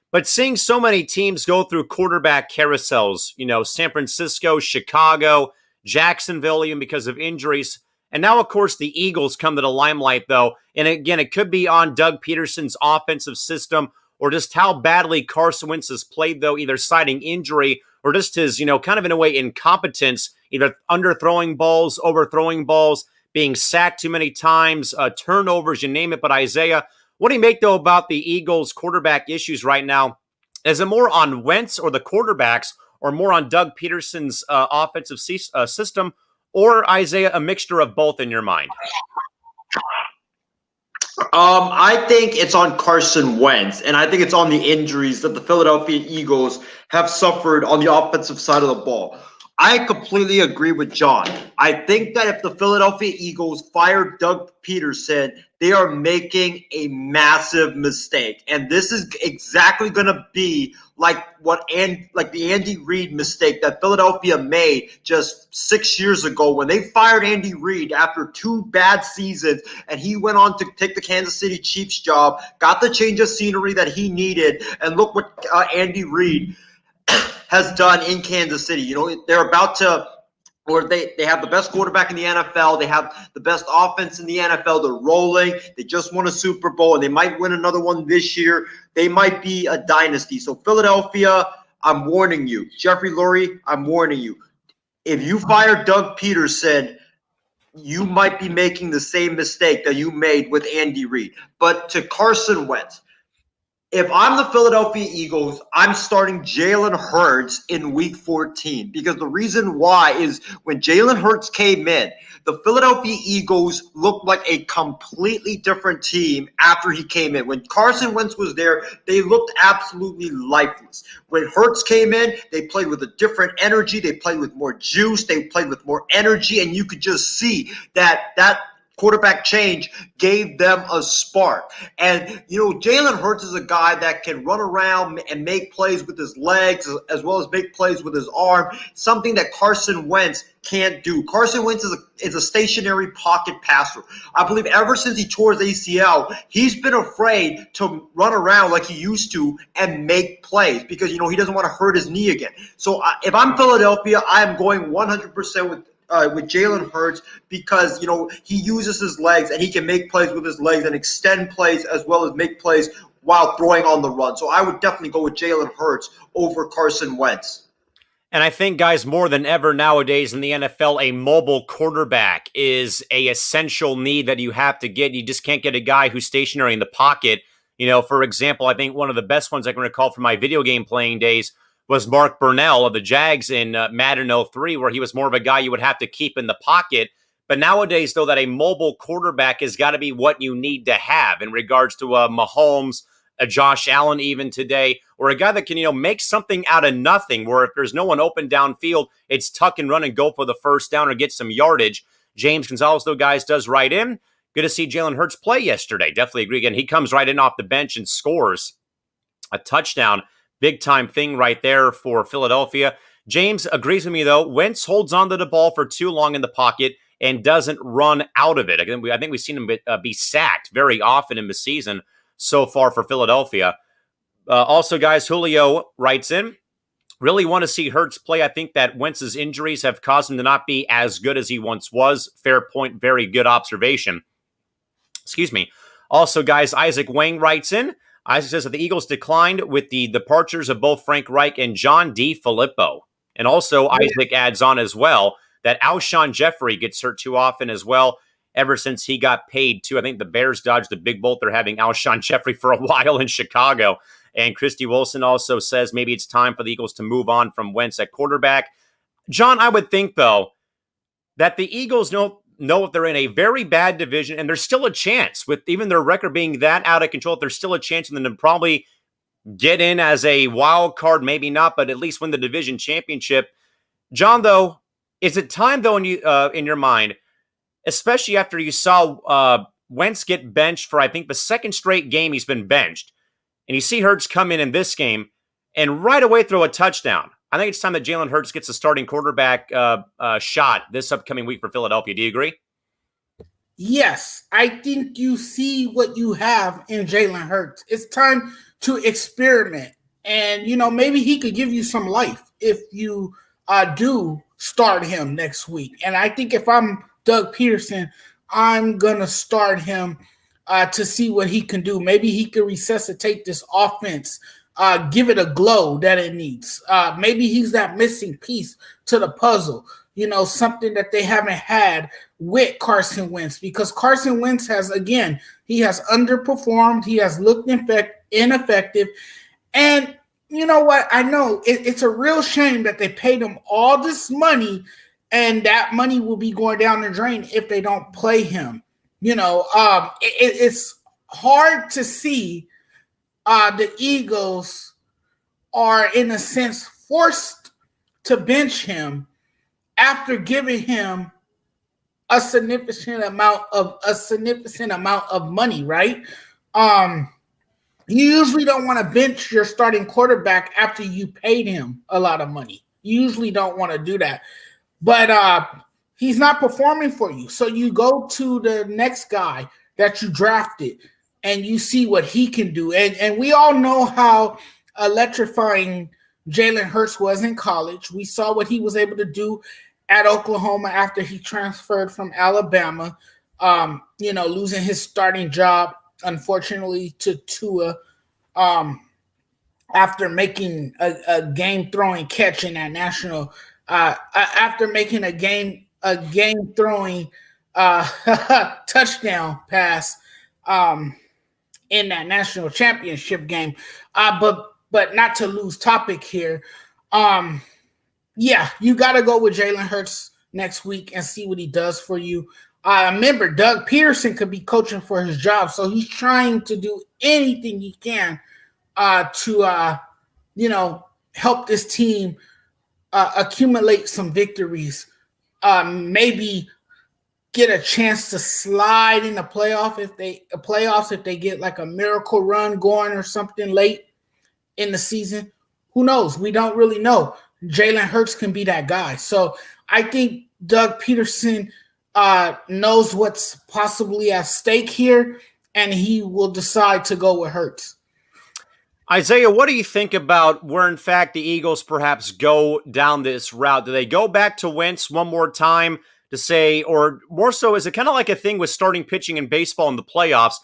but seeing so many teams go through quarterback carousels, San Francisco, Chicago, Jacksonville, even because of injuries. And now, of course, the Eagles come to the limelight, though. And again, it could be on Doug Peterson's offensive system or just how badly Carson Wentz has played, though, either citing injury or just his, kind of in a way, incompetence, either underthrowing balls, overthrowing balls, being sacked too many times, turnovers, you name it. But Isaiah, what do you make, though, about the Eagles' quarterback issues right now? Is it more on Wentz or the quarterbacks, or more on Doug Peterson's offensive system, or, Isaiah, a mixture of both in your mind? I think it's on Carson Wentz, and I think it's on the injuries that the Philadelphia Eagles have suffered on the offensive side of the ball. I completely agree with John. I think that if the Philadelphia Eagles fire Doug Peterson, they are making a massive mistake. And this is exactly going to be like the Andy Reid mistake that Philadelphia made just 6 years ago when they fired Andy Reid after 2 bad seasons, and he went on to take the Kansas City Chiefs job, got the change of scenery that he needed, and look what Andy Reid has done in Kansas City. You know, they're about to, or they have the best quarterback in the NFL. They have the best offense in the NFL. They're rolling. They just won a Super Bowl, and they might win another one this year. They might be a dynasty. So Philadelphia, I'm warning you. Jeffrey Lurie, I'm warning you. If you fire Doug Peterson, you might be making the same mistake that you made with Andy Reid. But to Carson Wentz, if I'm the Philadelphia Eagles, I'm starting Jalen Hurts in Week 14 because the reason why is when Jalen Hurts came in, the Philadelphia Eagles looked like a completely different team after he came in. When Carson Wentz was there, they looked absolutely lifeless. When Hurts came in, they played with a different energy. They played with more juice. They played with more energy, and you could just see that quarterback change gave them a spark. And, you know, Jalen Hurts is a guy that can run around and make plays with his legs as well as make plays with his arm, something that Carson Wentz can't do. Carson Wentz is a stationary pocket passer. I believe ever since he tore his ACL, he's been afraid to run around like he used to and make plays because, you know, he doesn't want to hurt his knee again. So if I'm Philadelphia, I am going 100% with Jalen Hurts because, you know, he uses his legs and he can make plays with his legs and extend plays as well as make plays while throwing on the run. So I would definitely go with Jalen Hurts over Carson Wentz. And I think, guys, more than ever nowadays in the NFL, a mobile quarterback is a essential need that you have to get. You just can't get a guy who's stationary in the pocket. You know, for example, I think one of the best ones I can recall from my video game playing days was Mark Burnell of the Jags in Madden 03, where he was more of a guy you would have to keep in the pocket. But nowadays, though, that a mobile quarterback has got to be what you need to have in regards to Mahomes, a Josh Allen even today, or a guy that can, you know, make something out of nothing, where if there's no one open downfield, it's tuck and run and go for the first down or get some yardage. James Gonzalez, though, guys, does right in. Good to see Jalen Hurts play yesterday. Definitely agree. Again, he comes right in off the bench and scores a touchdown. Big time thing right there for Philadelphia. James agrees with me, though. Wentz holds on to the ball for too long in the pocket and doesn't run out of it. Again, I think we've seen him be sacked very often in the season so far for Philadelphia. Also, guys, Julio writes in, really want to see Hurts play. I think that Wentz's injuries have caused him to not be as good as he once was. Fair point. Very good observation. Excuse me. Also, guys, Isaac Wang writes in, Isaac says that the Eagles declined with the departures of both Frank Reich and John DeFilippo. And also, Isaac adds on as well that Alshon Jeffrey gets hurt too often as well, ever since he got paid too. I think the Bears dodged the big bolt. They're having Alshon Jeffrey for a while in Chicago. And Christy Wilson also says maybe it's time for the Eagles to move on from Wentz at quarterback. John, I would think, though, that the Eagles know if they're in a very bad division, and there's still a chance, with even their record being that out of control, if there's still a chance for them to probably get in as a wild card, maybe not, but at least win the division championship. John, though, is it time, though, in your mind, especially after you saw Wentz get benched for, I think, the second straight game he's been benched, and you see Hurts come in this game and right away throw a touchdown? I think it's time that Jalen Hurts gets a starting quarterback shot this upcoming week for Philadelphia. Do you agree? Yes, I think you see what you have in Jalen Hurts. It's time to experiment. And, you know, maybe he could give you some life if you do start him next week. And I think if I'm Doug Peterson, I'm going to start him to see what he can do. Maybe he can resuscitate this offense, give it a glow that it needs. Maybe he's that missing piece to the puzzle, you know, something that they haven't had with Carson Wentz, because Carson Wentz has, again, he has underperformed. He has looked ineffective. And you know what? I know it's a real shame that they paid him all this money, and that money will be going down the drain if they don't play him. You know, it's hard to see the Eagles are, in a sense, forced to bench him after giving him a significant amount of money, right? You usually don't want to bench your starting quarterback after you paid him a lot of money. You usually don't want to do that. But he's not performing for you. So you go to the next guy that you drafted and you see what he can do. And we all know how electrifying Jalen Hurts was in college. We saw what he was able to do at Oklahoma after he transferred from Alabama, losing his starting job, unfortunately, to Tua after making a game-throwing catch in that national after making a game-throwing touchdown pass in that national championship game. But not to lose topic here. You got to go with Jalen Hurts next week and see what he does for you. Remember, Doug Peterson could be coaching for his job, so he's trying to do anything he can to help this team accumulate some victories, maybe get a chance to slide in the playoffs if they get like a miracle run going or something late in the season. Who knows? We don't really know. Jalen Hurts can be that guy. So I think Doug Peterson knows what's possibly at stake here, and he will decide to go with Hurts. Isaiah, what do you think about where, in fact, the Eagles perhaps go down this route? Do they go back to Wentz one more time to say, or more so, is it kind of like a thing with starting pitching in baseball in the playoffs?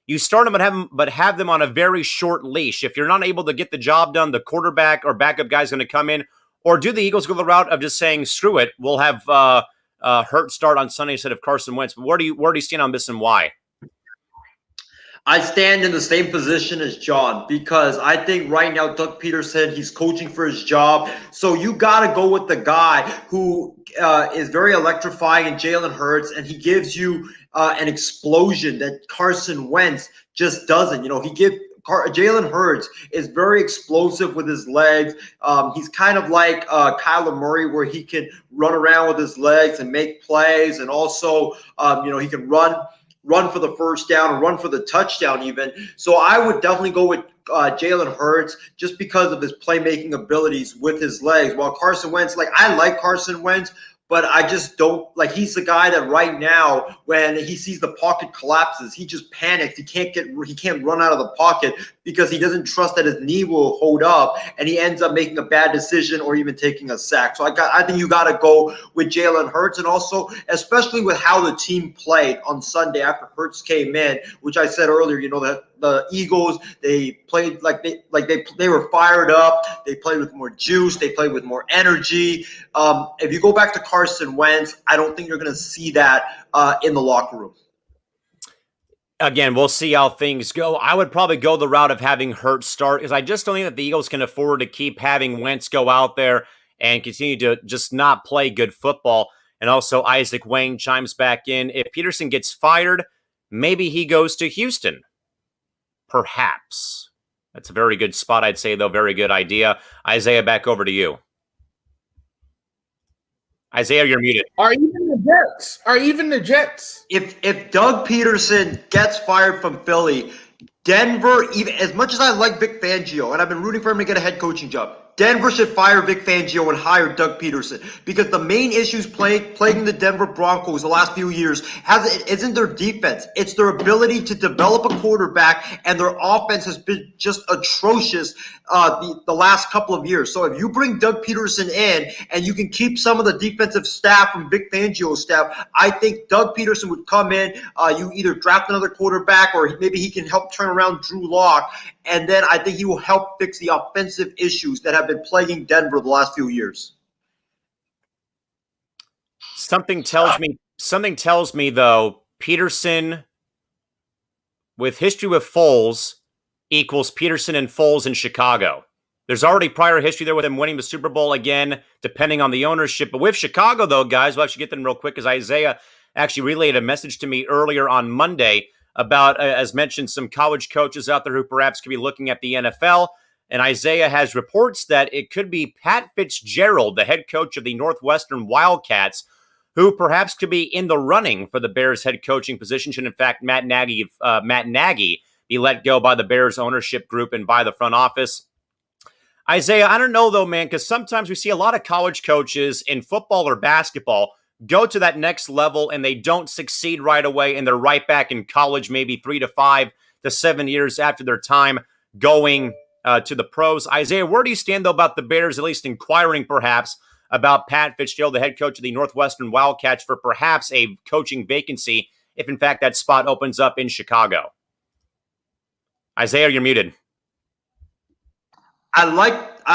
You start them but have them on a very short leash. If you're not able to get the job done, the quarterback or backup guy is going to come in. Or do the Eagles go the route of just saying, screw it, we'll have Hurt start on Sunday instead of Carson Wentz? But where do you stand on this and why? I stand in the same position as John because I think right now Doug Peterson, he's coaching for his job. So you got to go with the guy who is very electrifying in Jalen Hurts, and he gives you an explosion that Carson Wentz just doesn't. Jalen Hurts is very explosive with his legs. He's kind of like Kyler Murray, where he can run around with his legs and make plays, and also he can run for the first down or run for the touchdown even. So I would definitely go with Jalen Hurts just because of his playmaking abilities with his legs. While Carson Wentz, I like Carson Wentz, but I just don't he's the guy that right now, when he sees the pocket collapses, he just panics. He can't run out of the pocket because he doesn't trust that his knee will hold up, and he ends up making a bad decision or even taking a sack. So I think you got to go with Jalen Hurts, and also especially with how the team played on Sunday after Hurts came in, which I said earlier, that the Eagles, they played they were fired up. They played with more juice. They played with more energy. If you go back to Carson Wentz, I don't think you're going to see that in the locker room. Again, we'll see how things go. I would probably go the route of having Hurts start because I just don't think that the Eagles can afford to keep having Wentz go out there and continue to just not play good football. And also Isaac Wang chimes back in. If Peterson gets fired, maybe he goes to Houston. Perhaps. That's a very good spot, I'd say, though. Very good idea. Isaiah, back over to you. Isaiah, you're muted. Or even the Jets. If Doug Peterson gets fired from Philly, Denver, even as much as I like Vic Fangio, and I've been rooting for him to get a head coaching job, Denver should fire Vic Fangio and hire Doug Peterson, because the main issues plaguing the Denver Broncos the last few years isn't their defense. It's their ability to develop a quarterback, and their offense has been just atrocious the last couple of years. So if you bring Doug Peterson in and you can keep some of the defensive staff from Vic Fangio's staff, I think Doug Peterson would come in. You either draft another quarterback, or maybe he can help turn around Drew Lock, and then I think he will help fix the offensive issues that have been plaguing Denver the last few years. Something tells me though, Peterson with history with Foles equals Peterson and Foles in Chicago. There's already prior history there with him winning the Super Bowl again, depending on the ownership. But with Chicago, though, guys, we'll actually get them real quick, because Isaiah actually relayed a message to me earlier on Monday about, as mentioned, some college coaches out there who perhaps could be looking at the NFL. And Isaiah has reports that it could be Pat Fitzgerald, the head coach of the Northwestern Wildcats, who perhaps could be in the running for the Bears head coaching position, should in fact Matt Nagy be let go by the Bears ownership group and by the front office. Isaiah, I don't know, though, man, because sometimes we see a lot of college coaches in football or basketball go to that next level and they don't succeed right away, and they're right back in college maybe 3 to 5 to 7 years after their time going to the pros. Isaiah, where do you stand, though, about the Bears at least inquiring perhaps about Pat Fitzgerald, the head coach of the Northwestern Wildcats, for perhaps a coaching vacancy if, in fact, that spot opens up in Chicago? Isaiah, you're muted. I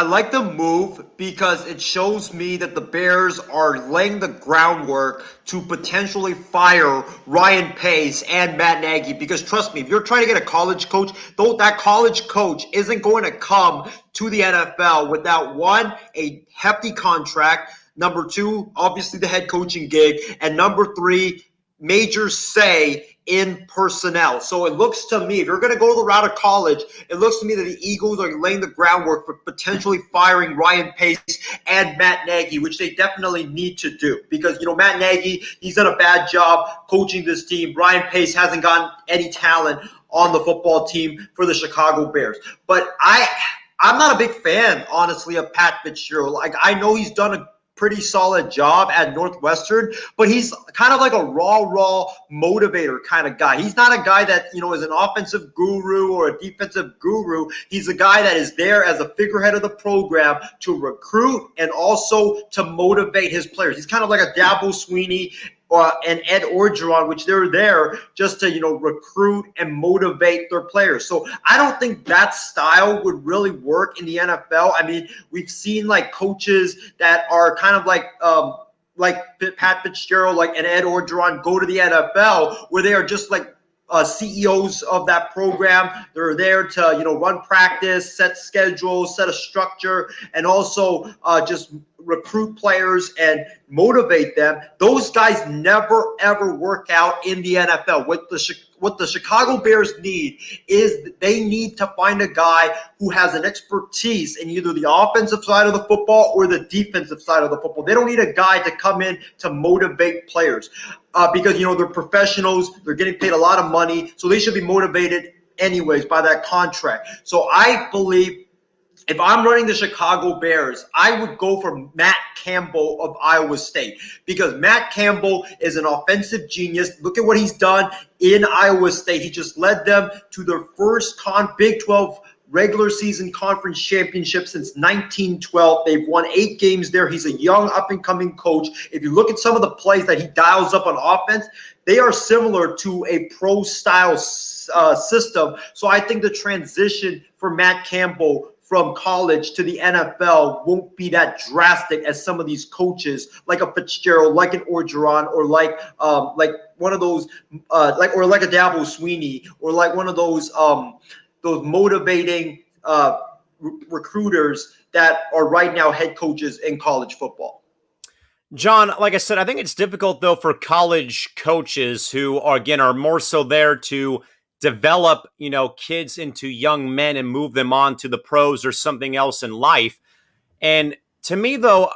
like the move because it shows me that the Bears are laying the groundwork to potentially fire Ryan Pace and Matt Nagy. Because trust me, if you're trying to get a college coach, though that college coach isn't going to come to the NFL without, one, a hefty contract, number two, obviously the head coaching gig, and number three, major say in personnel. So it looks to me, if you're going to go the route of college, it looks to me that the Eagles are laying the groundwork for potentially firing Ryan Pace and Matt Nagy, which they definitely need to do. Because, Matt Nagy, he's done a bad job coaching this team. Ryan Pace hasn't gotten any talent on the football team for the Chicago Bears. But I'm not a big fan, honestly, of Pat Fitzgerald. I know he's done a pretty solid job at Northwestern, but he's kind of like a raw motivator kind of guy. He's not a guy that, is an offensive guru or a defensive guru. He's a guy that is there as a figurehead of the program to recruit and also to motivate his players. He's kind of like a Dabo Swinney and Ed Orgeron, which they're there just to, recruit and motivate their players. So I don't think that style would really work in the NFL. I mean, we've seen like coaches that are kind of like Pat Fitzgerald, like and Ed Orgeron go to the NFL where they are just like CEOs of that program. They're there to, run practice, set schedules, set a structure, and also just recruit players and motivate them. Those guys never, ever work out in the NFL. What the Chicago Bears need is they need to find a guy who has an expertise in either the offensive side of the football or the defensive side of the football. They don't need a guy to come in to motivate players because, they're professionals. They're getting paid a lot of money, so they should be motivated anyways by that contract. So I believe if I'm running the Chicago Bears, I would go for Matt Campbell of Iowa State because Matt Campbell is an offensive genius. Look at what he's done in Iowa State. He just led them to their first Big 12 regular season conference championship since 1912. They've won 8 games there. He's a young up-and-coming coach. If you look at some of the plays that he dials up on offense, they are similar to a pro-style system. So I think the transition for Matt Campbell from college to the NFL won't be that drastic as some of these coaches, like a Fitzgerald, like an Orgeron, or like one of those, like a Dabo Swinney, or like one of those motivating recruiters that are right now head coaches in college football. John, like I said, I think it's difficult, though, for college coaches who are more so there to develop, kids into young men and move them on to the pros or something else in life. And to me, though,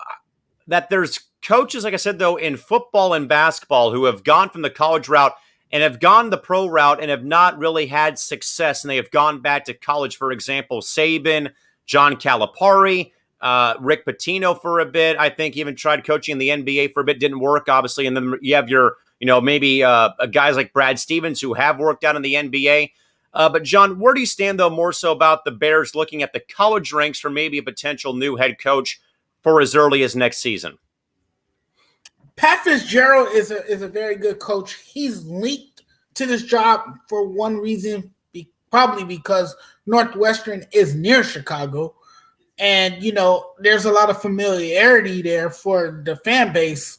that there's coaches, like I said, though, in football and basketball who have gone from the college route and have gone the pro route and have not really had success, and they have gone back to college. For example, Saban, John Calipari, Rick Pitino for a bit. I think even tried coaching in the NBA for a bit, didn't work, obviously. And then you have your maybe guys like Brad Stevens who have worked out in the NBA. But, John, where do you stand, though, more so about the Bears looking at the college ranks for maybe a potential new head coach for as early as next season? Pat Fitzgerald is a very good coach. He's linked to this job for one reason, probably because Northwestern is near Chicago. And, there's a lot of familiarity there for the fan base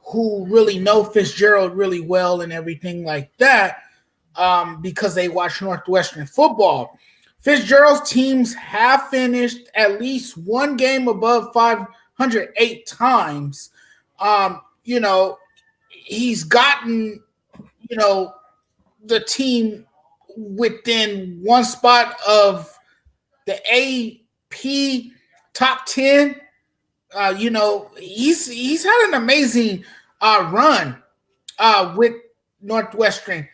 who really know Fitzgerald really well and everything like that because they watch Northwestern football. Fitzgerald's teams have finished at least one game above 508 times. He's gotten, the team within one spot of the AP top 10. He's had an amazing run with Northwestern.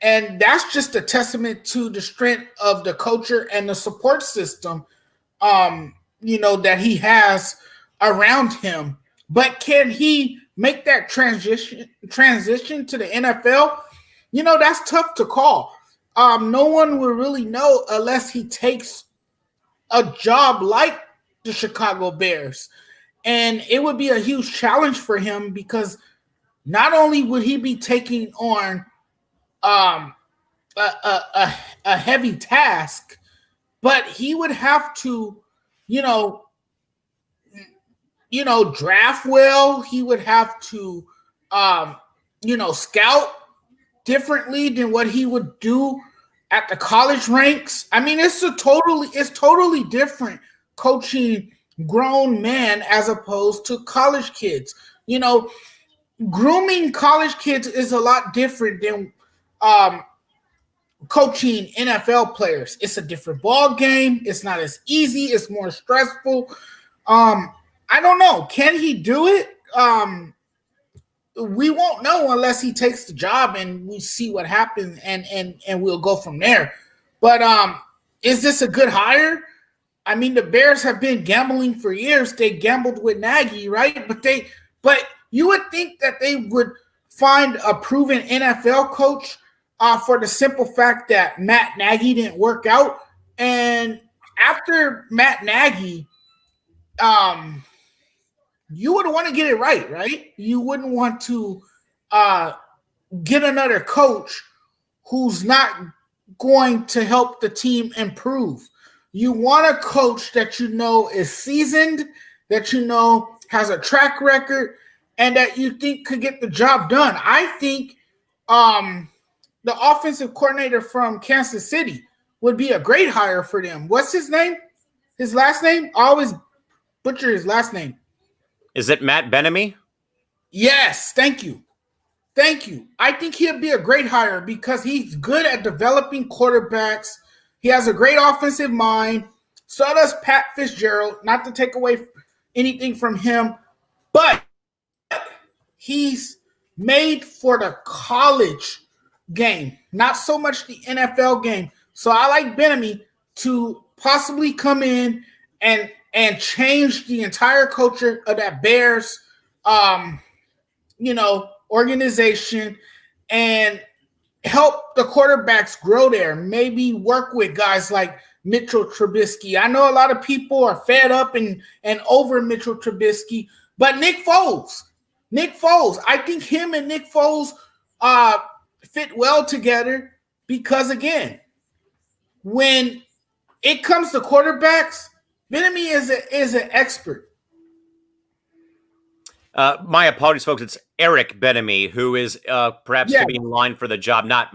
And that's just a testament to the strength of the culture and the support system, that he has around him. But can he make that transition to the NFL? That's tough to call. No one will really know unless he takes a job like the Chicago Bears. And it would be a huge challenge for him because not only would he be taking on a heavy task, but he would have to, draft well. He would have to, scout differently than what he would do at the college ranks. I mean, it's totally different coaching grown men as opposed to college kids. Grooming college kids is a lot different than coaching NFL players. It's a different ball game. It's not as easy. It's more stressful. I don't know. Can he do it? We won't know unless he takes the job and we see what happens and we'll go from there. But is this a good hire? I mean, the Bears have been gambling for years. They gambled with Nagy, right? But you would think that they would find a proven NFL coach for the simple fact that Matt Nagy didn't work out. And after Matt Nagy, you would want to get it right? You wouldn't want to get another coach who's not going to help the team improve. You want a coach that is seasoned, that has a track record, and that you think could get the job done. I think the offensive coordinator from Kansas City would be a great hire for them. What's his name? His last name? I always butcher his last name. Is it Matt Benamy? Yes, thank you. I think he'll be a great hire because he's good at developing quarterbacks. He has a great offensive mind. So does Pat Fitzgerald, not to take away anything from him, but he's made for the college game, not so much the NFL game. So I like Benamy to possibly come in and change the entire culture of that Bears, organization and help the quarterbacks grow there. Maybe work with guys like Mitchell Trubisky. I know a lot of people are fed up and over Mitchell Trubisky, but Nick Foles, I think him and Nick Foles fit well together because, again, when it comes to quarterbacks, Benamy is an expert. My apologies, folks. It's Eric Benamy, who is perhaps going to be in line for the job. Not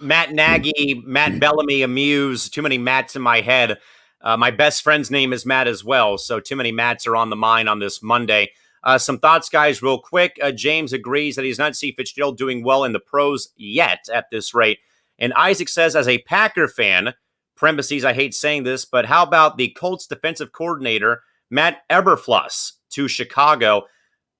Matt Nagy, Matt Bellamy, Amuse. Too many Matts in my head. My best friend's name is Matt as well, so too many Matts are on the mind on this Monday. Some thoughts, guys, real quick. James agrees that he's not seen Fitzgerald doing well in the pros yet at this rate. And Isaac says, as a Packer fan, parentheses, I hate saying this, but how about the Colts defensive coordinator, Matt Eberfluss, to Chicago?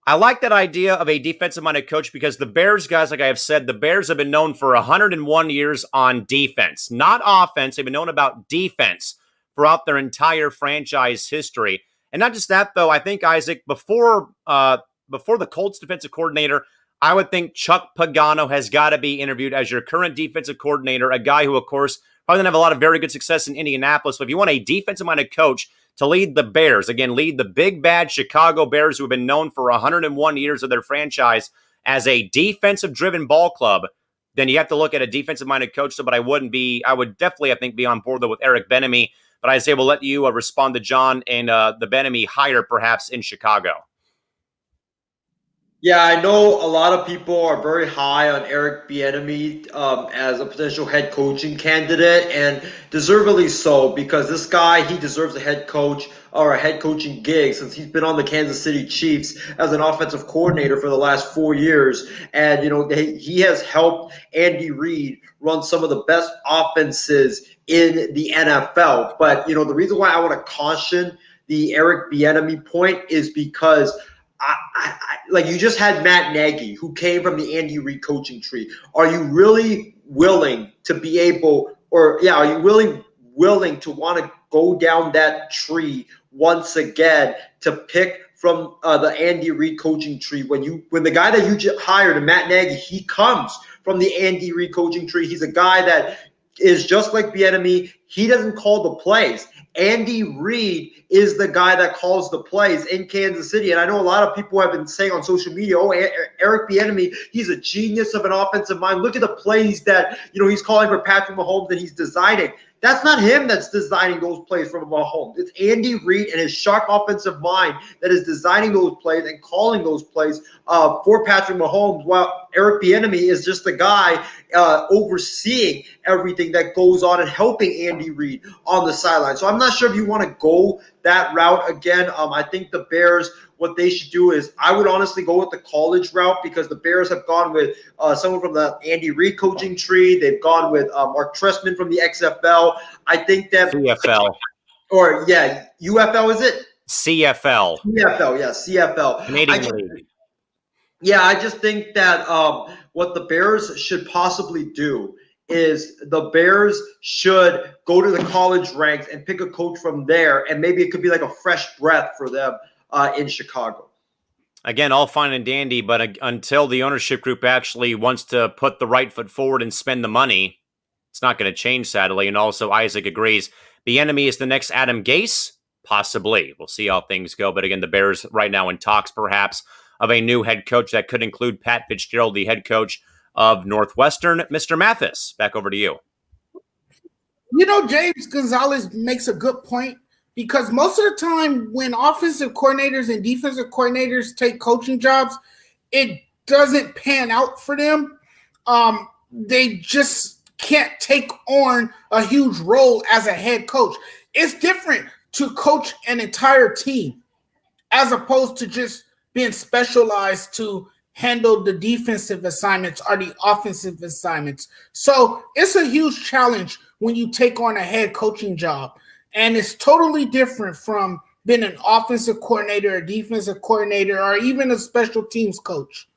I like that idea of a defensive-minded coach because the Bears, guys, like I have said, the Bears have been known for 101 years on defense, not offense. They've been known about defense throughout their entire franchise history. And not just that, though, I think, Isaac, before the Colts defensive coordinator, I would think Chuck Pagano has got to be interviewed as your current defensive coordinator, a guy who, of course, probably didn't have a lot of very good success in Indianapolis. But if you want a defensive-minded coach to lead the Bears, again, lead the big, bad Chicago Bears who have been known for 101 years of their franchise as a defensive-driven ball club, then you have to look at a defensive-minded coach. So, but I would definitely, I think, be on board with Eric Benamy. But I say we'll let you respond to John and the Benamy hire perhaps in Chicago. Yeah, I know a lot of people are very high on Eric Bieniemy as a potential head coaching candidate, and deservedly so, because this guy, he deserves a head coach or a head coaching gig since he's been on the Kansas City Chiefs as an offensive coordinator for the last 4 years. And, he has helped Andy Reid run some of the best offenses in the NFL. But, the reason why I want to caution the Eric Bieniemy point is because like you just had Matt Nagy, who came from the Andy Reid coaching tree. Are you really willing to be able, or yeah, are you willing to want to go down that tree once again to pick from the Andy Reid coaching tree? When the guy that you just hired, Matt Nagy, he comes from the Andy Reid coaching tree. He's a guy that is just like Bieniemy. He doesn't call the plays. Andy Reid is the guy that calls the plays in Kansas City. And I know a lot of people have been saying on social media, oh, Eric Bieniemy, he's a genius of an offensive mind. Look at the plays that, he's calling for Patrick Mahomes and he's designing. That's not him that's designing those plays for Mahomes. It's Andy Reid and his sharp offensive mind that is designing those plays and calling those plays for Patrick Mahomes, while Eric Bieniemy is just the guy overseeing everything that goes on and helping Andy Reid on the sideline. So I'm not sure if you want to go that route again. I think the Bears, what they should do is, I would honestly go with the college route, because the Bears have gone with someone from the Andy Reid coaching tree. They've gone with Mark Trestman from the XFL. I think that CFL. Or yeah, UFL, is it? CFL. CFL, yeah, CFL. Canadian League. Yeah, I just think that what the Bears should possibly do is the Bears should go to the college ranks and pick a coach from there, and maybe it could be like a fresh breath for them in Chicago. Again, all fine and dandy, but until the ownership group actually wants to put the right foot forward and spend the money, it's not going to change, sadly. And also, Isaac agrees. Bieniemy is the next Adam Gase? Possibly. We'll see how things go. But again, the Bears right now in talks, perhaps, of a new head coach that could include Pat Fitzgerald, the head coach of Northwestern. Mr. Mathis, back over to you. James Gonzalez makes a good point, because most of the time when offensive coordinators and defensive coordinators take coaching jobs, it doesn't pan out for them. They just can't take on a huge role as a head coach. It's different to coach an entire team as opposed to just being specialized to handle the defensive assignments or the offensive assignments. So it's a huge challenge when you take on a head coaching job. And it's totally different from being an offensive coordinator, a defensive coordinator, or even a special teams coach.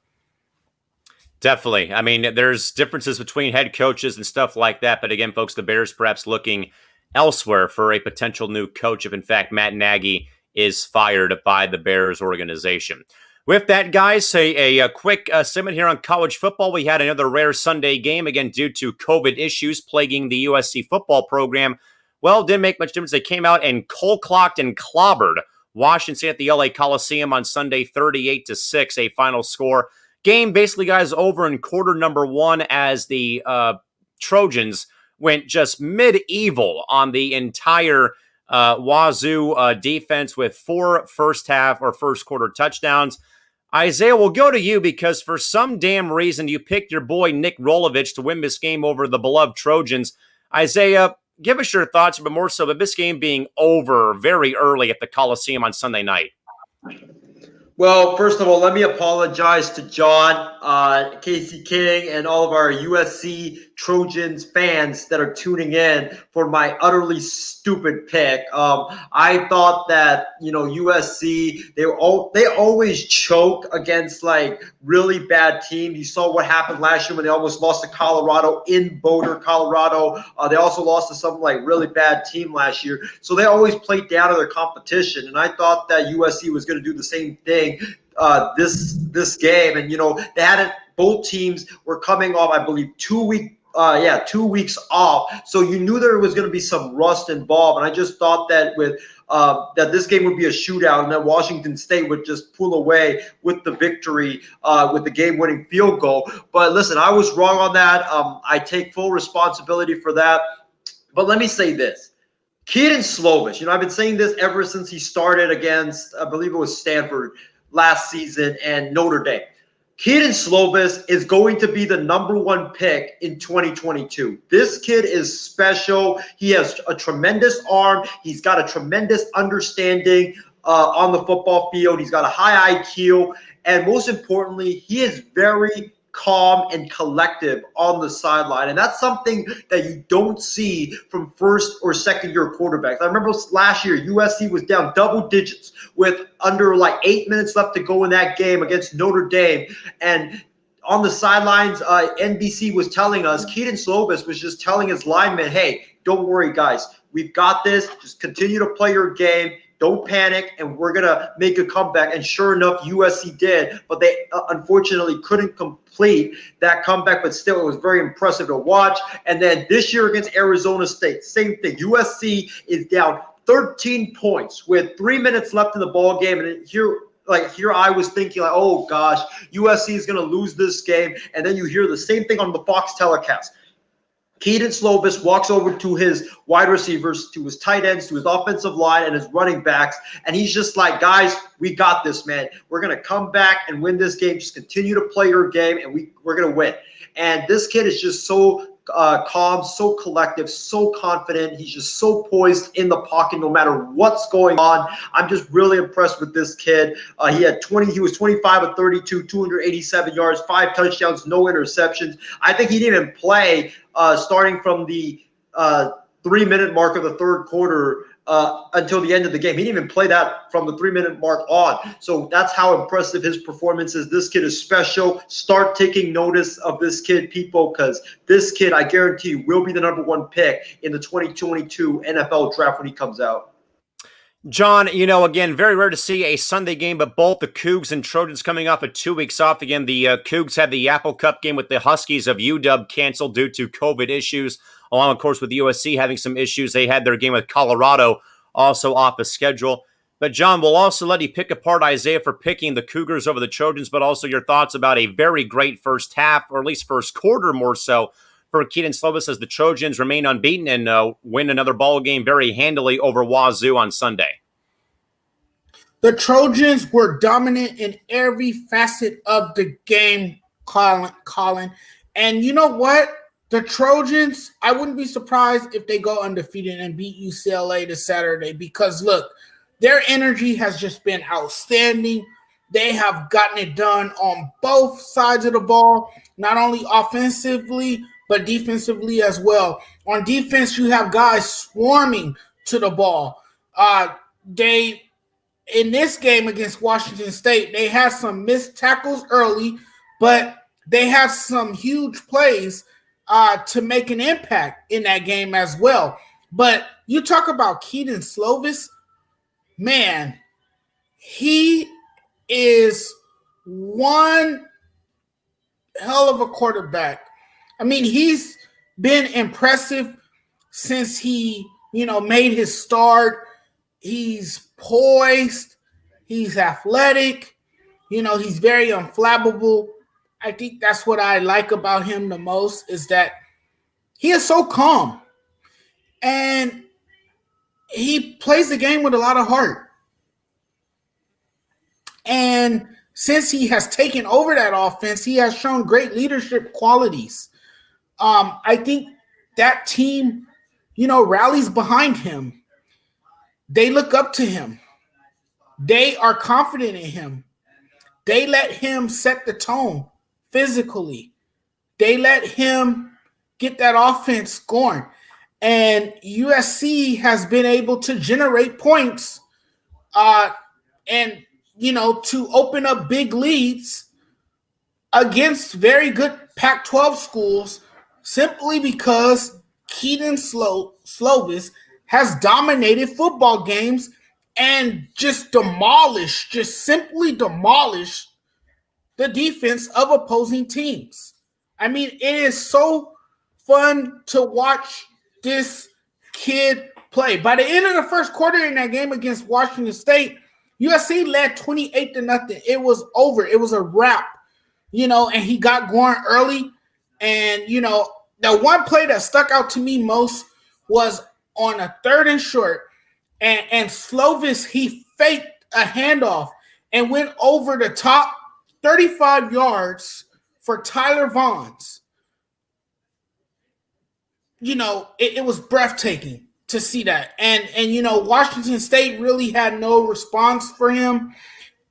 Definitely. I mean, there's differences between head coaches and stuff like that. But again, folks, the Bears perhaps looking elsewhere for a potential new coach if, in fact, Matt Nagy is fired by the Bears organization. With that, guys, a quick segment here on college football. We had another rare Sunday game, again, due to COVID issues plaguing the USC football program. Well, didn't make much difference. They came out and cold-clocked and clobbered Washington State at the LA Coliseum on Sunday, 38-6, a final score. Game basically, guys, over in quarter number one as the Trojans went just medieval on the entire Wazoo defense with 4 first quarter touchdowns. Isaiah, we'll go to you because for some damn reason you picked your boy Nick Rolovich to win this game over the beloved Trojans. Isaiah, give us your thoughts, but more so about this game being over very early at the Coliseum on Sunday night. Well, first of all, let me apologize to John, Casey King, and all of our USC Trojans fans that are tuning in for my utterly stupid pick. I thought that, USC, they always choke against like really bad teams. You saw what happened last year when they almost lost to Colorado in Boulder, Colorado. They also lost to some like really bad team last year. So they always played down to their competition. And I thought that USC was going to do the same thing this game. And, they hadn't, both teams were coming off, I believe, 2 weeks off. So you knew there was going to be some rust involved. And I just thought that that this game would be a shootout and that Washington State would just pull away with the victory with the game-winning field goal. But listen, I was wrong on that. I take full responsibility for that. But let me say this. Kedan Slovis, I've been saying this ever since he started against, I believe it was Stanford last season and Notre Dame. Kedan Slovis is going to be the number 1 pick in 2022. This kid is special. He has a tremendous arm. He's got a tremendous understanding on the football field. He's got a high IQ. And most importantly, he is very calm and collective on the sideline. And that's something that you don't see from first or second year quarterbacks. I remember last year, USC was down double digits with under like 8 minutes left to go in that game against Notre Dame. And on the sidelines, NBC was telling us, Kedan Slovis was just telling his linemen, hey, don't worry, guys. We've got this. Just continue to play your game. Don't panic, and we're going to make a comeback. And sure enough, USC did, but they unfortunately couldn't complete that comeback, but still, it was very impressive to watch. And then this year against Arizona State, same thing. USC is down 13 points with 3 minutes left in the ball game, and here I was thinking, like, oh gosh, USC is going to lose this game. And then you hear the same thing on the Fox telecast. Kedan Slovis walks over to his wide receivers, to his tight ends, to his offensive line, and his running backs. And he's just like, guys, we got this, man. We're going to come back and win this game. Just continue to play your game, and we're going to win. And this kid is just so calm, so collective, so confident. He's just so poised in the pocket no matter what's going on. I'm just really impressed with this kid. He was 25 of 32, 287 yards, 5 touchdowns, no interceptions. I think he didn't even play starting from the 3-minute mark of the third quarter until the end of the game. He didn't even play that from the 3-minute mark on. So that's how impressive his performance is. This kid is special. Start taking notice of this kid, people, because this kid, I guarantee you, will be the number 1 pick in the 2022 NFL draft when he comes out. John, again, very rare to see a Sunday game, but both the Cougs and Trojans coming off of 2 weeks off. Again, the Cougs had the Apple Cup game with the Huskies of UW canceled due to COVID issues, along, of course, with USC having some issues. They had their game with Colorado also off the schedule. But, John, we'll also let you pick apart Isaiah for picking the Cougars over the Trojans, but also your thoughts about a very great first half, or at least first quarter more so, for Kedan Slovis as the Trojans remain unbeaten and win another ball game very handily over Wazoo on Sunday. The Trojans were dominant in every facet of the game, Colin. And you know what? The Trojans, I wouldn't be surprised if they go undefeated and beat UCLA this Saturday because, look, their energy has just been outstanding. They have gotten it done on both sides of the ball, not only offensively, but defensively as well. On defense, you have guys swarming to the ball. In this game against Washington State, they had some missed tackles early, but they had some huge plays to make an impact in that game as well. But you talk about Kedan Slovis, man, he is one hell of a quarterback. I mean, he's been impressive since he, made his start. He's poised. He's athletic. He's very unflappable. I think that's what I like about him the most is that he is so calm. And he plays the game with a lot of heart. And since he has taken over that offense, he has shown great leadership qualities. I think that team, rallies behind him. They look up to him. They are confident in him. They let him set the tone physically. They let him get that offense going. And USC has been able to generate points and, to open up big leads against very good Pac-12 schools simply because Kedan Slovis has dominated football games and just simply demolished the defense of opposing teams. I mean, it is so fun to watch this kid play. By the end of the first quarter in that game against Washington State, USC led 28-0. It was over. It was a wrap, and he got going early. And, the one play that stuck out to me most was on a 3rd and short, and Slovis, he faked a handoff and went over the top 35 yards for Tyler Vaughns. It was breathtaking to see that. And Washington State really had no response for him,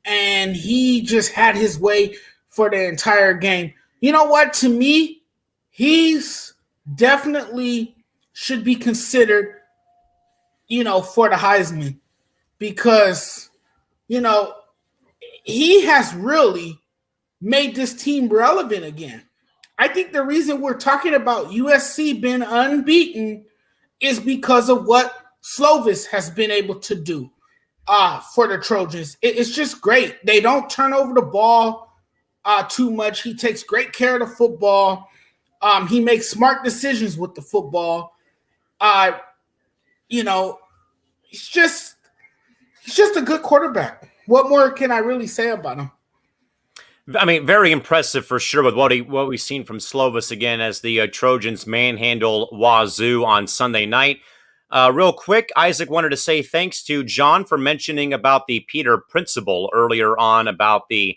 and he just had his way for the entire game. You know what? To me, he's definitely should be considered, for the Heisman because, he has really made this team relevant again. I think the reason we're talking about USC being unbeaten is because of what Slovis has been able to do for the Trojans. It's just great. They don't turn over the ball too much. He takes great care of the football. He makes smart decisions with the football. He's just a good quarterback. What more can I really say about him? I mean, very impressive for sure with what we've seen from Slovis again as the Trojans manhandle Wazoo on Sunday night. Real quick, Isaac wanted to say thanks to John for mentioning about the Peter principle earlier on about the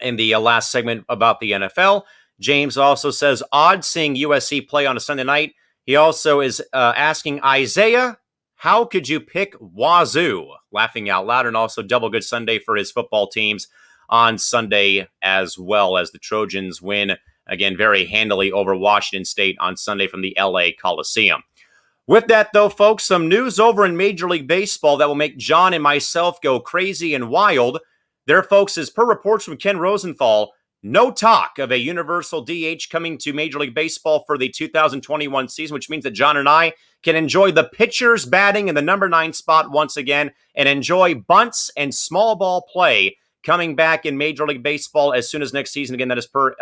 in the last segment about the NFL. James also says odd seeing USC play on a Sunday night. He also is asking Isaiah, how could you pick Wazoo? Laughing out loud, and also double good Sunday for his football teams on Sunday, as well as the Trojans win again very handily over Washington State on Sunday from the LA Coliseum. With that, though, folks, some news over in Major League Baseball that will make John and myself go crazy and wild. There, folks, is per reports from Ken Rosenthal, no talk of a universal DH coming to Major League Baseball for the 2021 season, which means that John and I can enjoy the pitchers batting in the number 9 spot once again and enjoy bunts and small ball play coming back in Major League Baseball as soon as next season. Again, that is per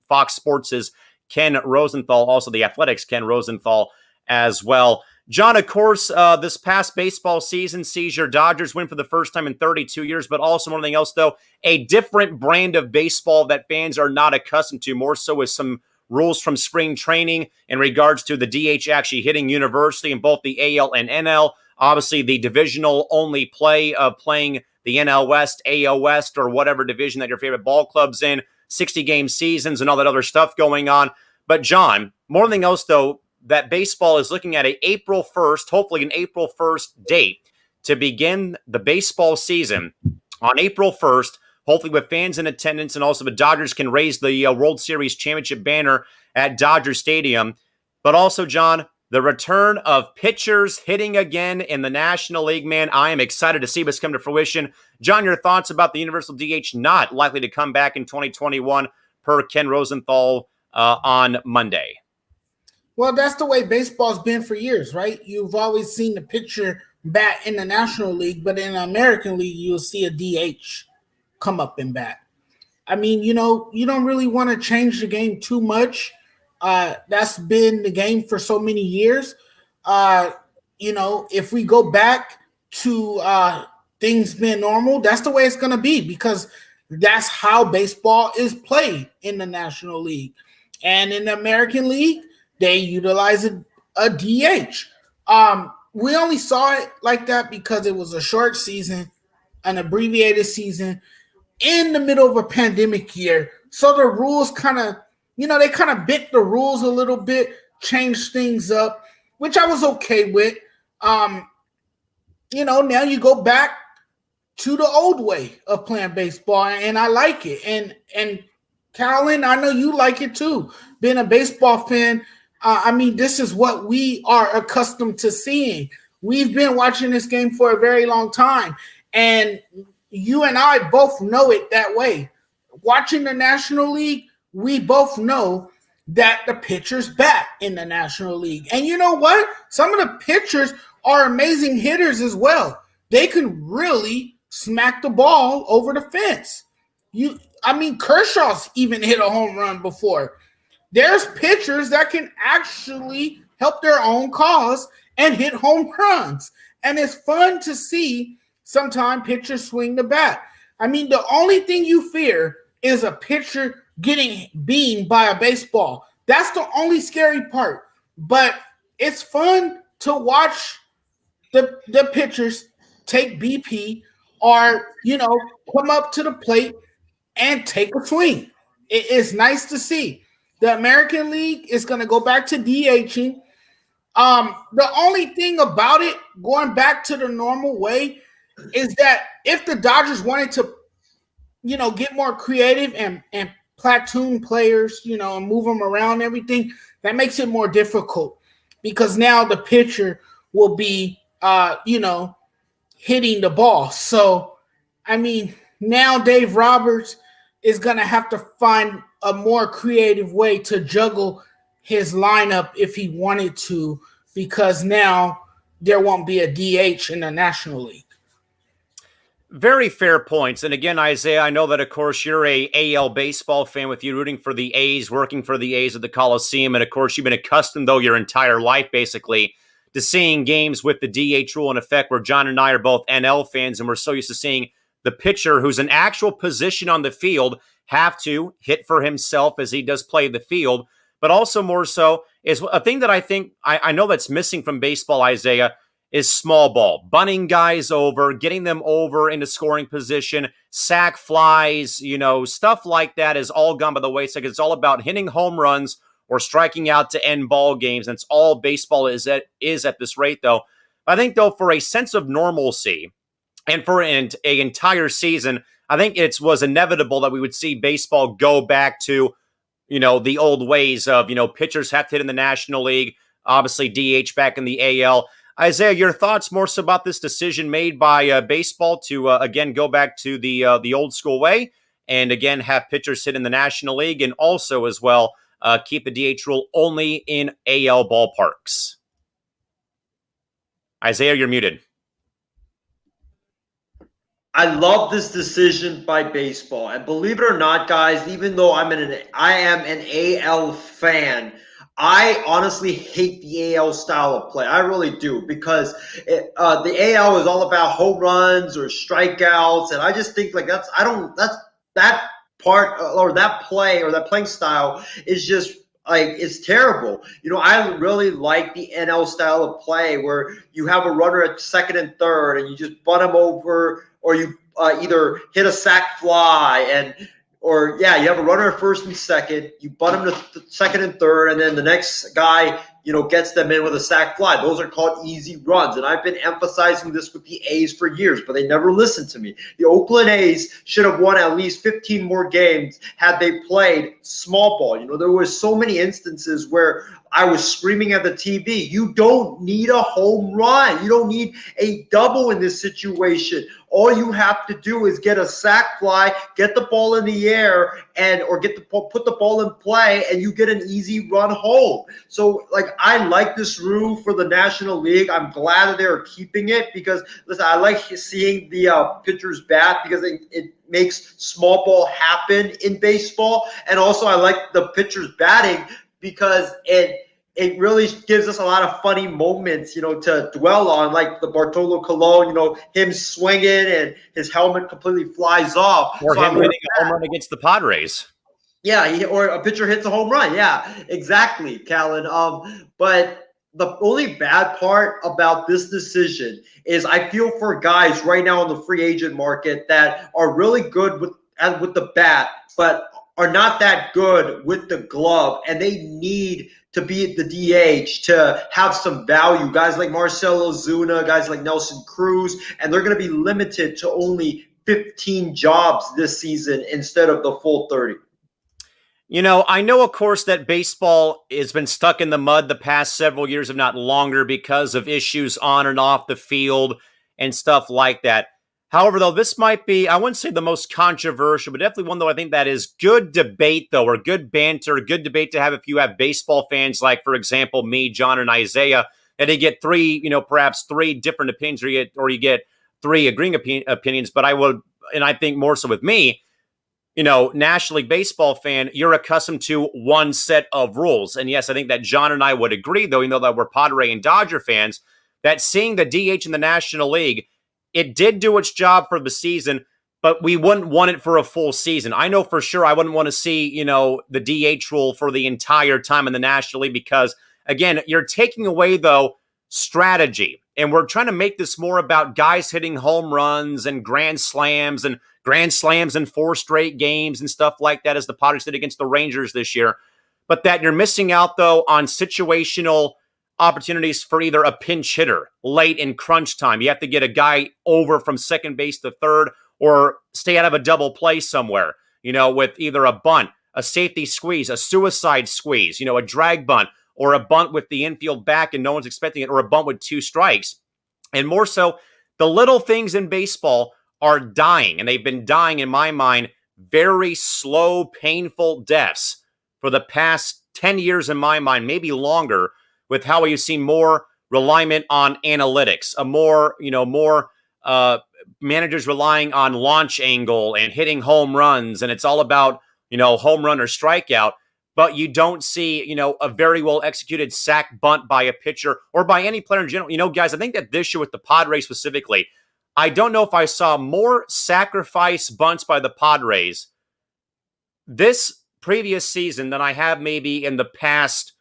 Fox Sports' Ken Rosenthal, also the Athletics' Ken Rosenthal as well. John, of course, this past baseball season sees your Dodgers win for the first time in 32 years, but also one thing else, though, a different brand of baseball that fans are not accustomed to, more so with some rules from spring training in regards to the DH actually hitting universally in both the AL and NL. Obviously, the divisional only play of playing the NL West, AL West, or whatever division that your favorite ball club's in, 60-game seasons and all that other stuff going on. But, John, more than anything else, though, that baseball is looking at April 1st, hopefully an April 1st date to begin the baseball season on April 1st, hopefully with fans in attendance, and also the Dodgers can raise the World Series championship banner at Dodger Stadium. But also, John, the return of pitchers hitting again in the National League, man. I am excited to see this come to fruition. John, your thoughts about the universal DH not likely to come back in 2021 per Ken Rosenthal on Monday? Well, that's the way baseball's been for years, right? You've always seen the pitcher bat in the National League, but in the American League, you'll see a DH come up and bat. I mean, you don't really want to change the game too much. That's been the game for so many years. If we go back to things being normal, that's the way it's going to be because that's how baseball is played in the National League. And in the American League, they utilize a DH. We only saw it like that because it was a short season, an abbreviated season in the middle of a pandemic year. So the rules they kind of bent the rules a little bit, changed things up, which I was okay with. Now you go back to the old way of playing baseball, and I like it. And Callan, I know you like it too. Being a baseball fan, this is what we are accustomed to seeing. We've been watching this game for a very long time, and you and I both know it that way. Watching the National League, we both know that the pitchers bat in the National League. And you know what? Some of the pitchers are amazing hitters as well. They can really smack the ball over the fence. Kershaw's even hit a home run before. There's pitchers that can actually help their own cause and hit home runs. And it's fun to see sometimes pitchers swing the bat. The only thing you fear is a pitcher getting beamed by a baseball. That's the only scary part. But it's fun to watch the pitchers take BP or, come up to the plate and take a swing. It's nice to see. The American League is going to go back to DHing. The only thing about it, going back to the normal way, is that if the Dodgers wanted to, get more creative and platoon players, and move them around and everything, that makes it more difficult because now the pitcher will be, hitting the ball. So, now Dave Roberts, is going to have to find a more creative way to juggle his lineup if he wanted to, because now there won't be a DH in the National League. Very fair points. And again, Isaiah, I know that, of course, you're a AL baseball fan with you rooting for the A's, working for the A's at the Coliseum. And, of course, you've been accustomed, though, your entire life, basically, to seeing games with the DH rule in effect, where John and I are both NL fans, and we're so used to seeing the pitcher, who's an actual position on the field, have to hit for himself as he does play the field. But also more so is a thing that I think I know that's missing from baseball, Isaiah, is small ball, bunting guys over, getting them over into scoring position, sack flies, stuff like that is all gone by the wayside. It's all about hitting home runs or striking out to end ball games. And it's all baseball is at this rate, though. I think, though, for a sense of normalcy and for an entire season, I think it was inevitable that we would see baseball go back to, the old ways of, pitchers have to hit in the National League, obviously DH back in the AL. Isaiah, your thoughts more so about this decision made by baseball to, again, go back to the old school way and, again, have pitchers hit in the National League, and also as well keep the DH rule only in AL ballparks? Isaiah, you're muted. I love this decision by baseball. And believe it or not, guys, even though I am an AL fan, I honestly hate the AL style of play. I really do, because the AL is all about home runs or strikeouts, and I just think that part or that play or that playing style is just it's terrible. I really like the NL style of play where you have a runner at second and third, and you just butt him over, or you either hit a sac fly you have a runner at first and second, you butt him to second and third, and then the next guy, gets them in with a sac fly. Those are called easy runs. And I've been emphasizing this with the A's for years, but they never listened to me. The Oakland A's should have won at least 15 more games had they played small ball. There were so many instances where I was screaming at the TV, you don't need a home run. You don't need a double in this situation. All you have to do is get a sac fly, get the ball in the air, or put the ball in play, and you get an easy run home. So, I like this rule for the National League. I'm glad that they're keeping it, because, listen, I like seeing the pitchers bat, because it makes small ball happen in baseball. And also I like the pitchers batting, because it really gives us a lot of funny moments, to dwell on, like the Bartolo Colon, him swinging and his helmet completely flies off. Or him hitting a home run against the Padres. Yeah, or a pitcher hits a home run. Yeah, exactly, Callan. But the only bad part about this decision is I feel for guys right now in the free agent market that are really good with the bat, but are not that good with the glove, and they need to be at the DH to have some value. Guys like Marcell Ozuna, guys like Nelson Cruz, and they're going to be limited to only 15 jobs this season instead of the full 30. I know, of course, that baseball has been stuck in the mud the past several years, if not longer, because of issues on and off the field and stuff like that. However, though, this might be, I wouldn't say the most controversial, but definitely one, though, I think that is good debate, though, or good banter, good debate to have if you have baseball fans like, for example, me, John, and Isaiah, and they get perhaps three different opinions, or you get three agreeing opinions. But I think more so with me, National League baseball fan, you're accustomed to one set of rules. And yes, I think that John and I would agree, though, that we're Padre and Dodger fans, that seeing the DH in the National League, it did do its job for the season, but we wouldn't want it for a full season. I know for sure I wouldn't want to see, the DH rule for the entire time in the National League, because, again, you're taking away, though, strategy. And we're trying to make this more about guys hitting home runs and grand slams in 4 straight games and stuff like that, as the Padres did against the Rangers this year. But that you're missing out, though, on situational opportunities for either a pinch hitter late in crunch time. You have to get a guy over from second base to third, or stay out of a double play somewhere, with either a bunt, a safety squeeze, a suicide squeeze, a drag bunt, or a bunt with the infield back and no one's expecting it, or a bunt with 2 strikes. And more so, the little things in baseball are dying, and they've been dying, in my mind, very slow, painful deaths for the past 10 years in my mind, maybe longer, with how we've seen more reliance on analytics, more managers relying on launch angle and hitting home runs, and it's all about, home run or strikeout. But you don't see, a very well executed sack bunt by a pitcher or by any player in general. Guys, I think that this year with the Padres specifically, I don't know if I saw more sacrifice bunts by the Padres this previous season than I have maybe in the past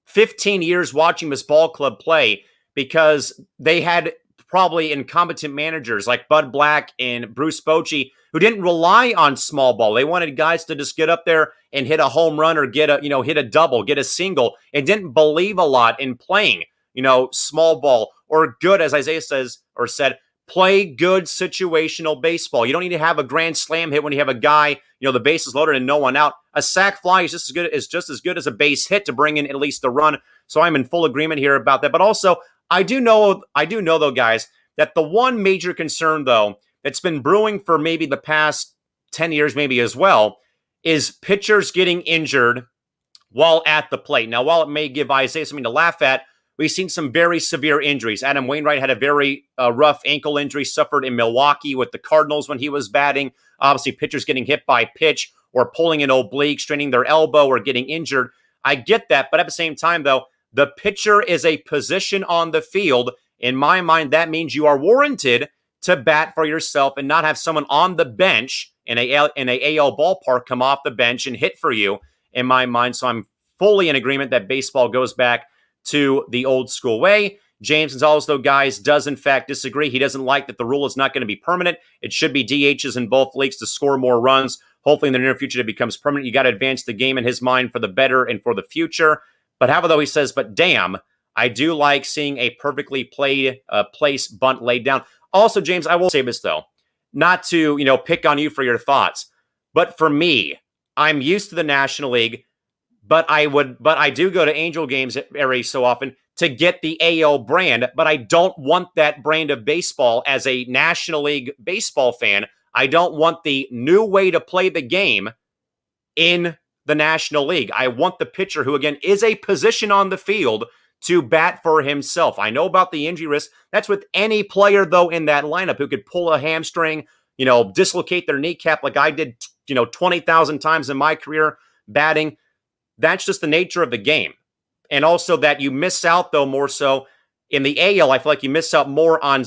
15 years watching this ball club play, because they had probably incompetent managers like Bud Black and Bruce Bochy who didn't rely on small ball. They wanted guys to just get up there and hit a home run or hit a double, get a single, and didn't believe a lot in playing, small ball or good, as Isaiah said, play good situational baseball. You don't need to have a grand slam hit when you have a guy, the bases loaded and no one out. A sac fly is just as good as a base hit to bring in at least a run. So I'm in full agreement here about that. But also, I do know though, guys, that the one major concern though that's been brewing for maybe the past 10 years, maybe as well, is pitchers getting injured while at the plate. Now, while it may give Isaiah something to laugh at, we've seen some very severe injuries. Adam Wainwright had a very rough ankle injury suffered in Milwaukee with the Cardinals when he was batting. Obviously, pitchers getting hit by pitch or pulling an oblique, straining their elbow, or getting injured. I get that, but at the same time, though, the pitcher is a position on the field. In my mind, that means you are warranted to bat for yourself and not have someone on the bench in a AL ballpark come off the bench and hit for you, in my mind. So I'm fully in agreement that baseball goes back to the old school way. James Gonzalez, though, guys, does in fact disagree. He doesn't like that the rule is not going to be permanent. It should be DHs in both leagues to score more runs. Hopefully in the near future it becomes permanent. You got to advance the game in his mind for the better and for the future. But however, though, he says, but damn, I do like seeing a perfectly placed bunt laid down. Also, James, I will say this, though, not to, pick on you for your thoughts, but for me, I'm used to the National League, but I do go to Angel games every so often to get the AL brand, but I don't want that brand of baseball as a National League baseball fan. I don't want the new way to play the game in the National League. I want the pitcher, who again is a position on the field, to bat for himself. I know about the injury risk. That's with any player, though, in that lineup who could pull a hamstring, dislocate their kneecap like I did, 20,000 times in my career batting. That's just the nature of the game. And also that you miss out, though, more so in the AL. I feel like you miss out more I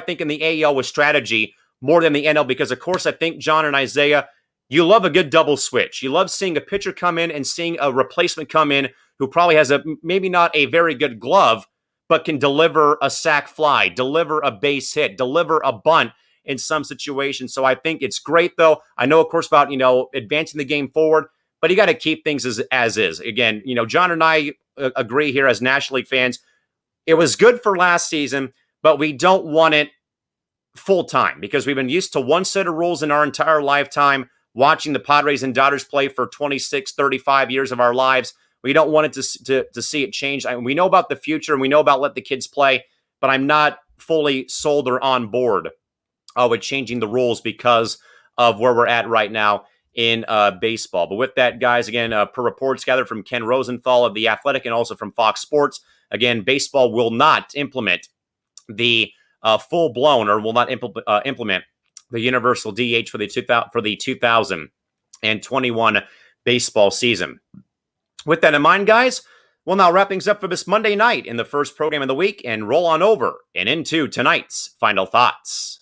think, in the AL with strategy more than the NL, because, of course, I think, John and Isaiah, you love a good double switch. You love seeing a pitcher come in and seeing a replacement come in who probably has maybe not a very good glove, but can deliver a sac fly, deliver a base hit, deliver a bunt in some situations. So I think it's great, though. I know, of course, about, advancing the game forward, but you got to keep things as is. Again, John and I agree here as National League fans. It was good for last season, but we don't want it full time, because we've been used to one set of rules in our entire lifetime, watching the Padres and Dodgers play for 26, 35 years of our lives. We don't want it to see it change. We know about the future, and we know about let the kids play, but I'm not fully sold or on board with changing the rules because of where we're at right now in baseball. But with that, guys, again, per reports gathered from Ken Rosenthal of The Athletic and also from Fox Sports, again, baseball will not implement the full-blown, or will not implement the universal DH for the 2021 baseball season. With that in mind, guys, we'll now wrap things up for this Monday night in the first program of the week and roll on over and into tonight's final thoughts.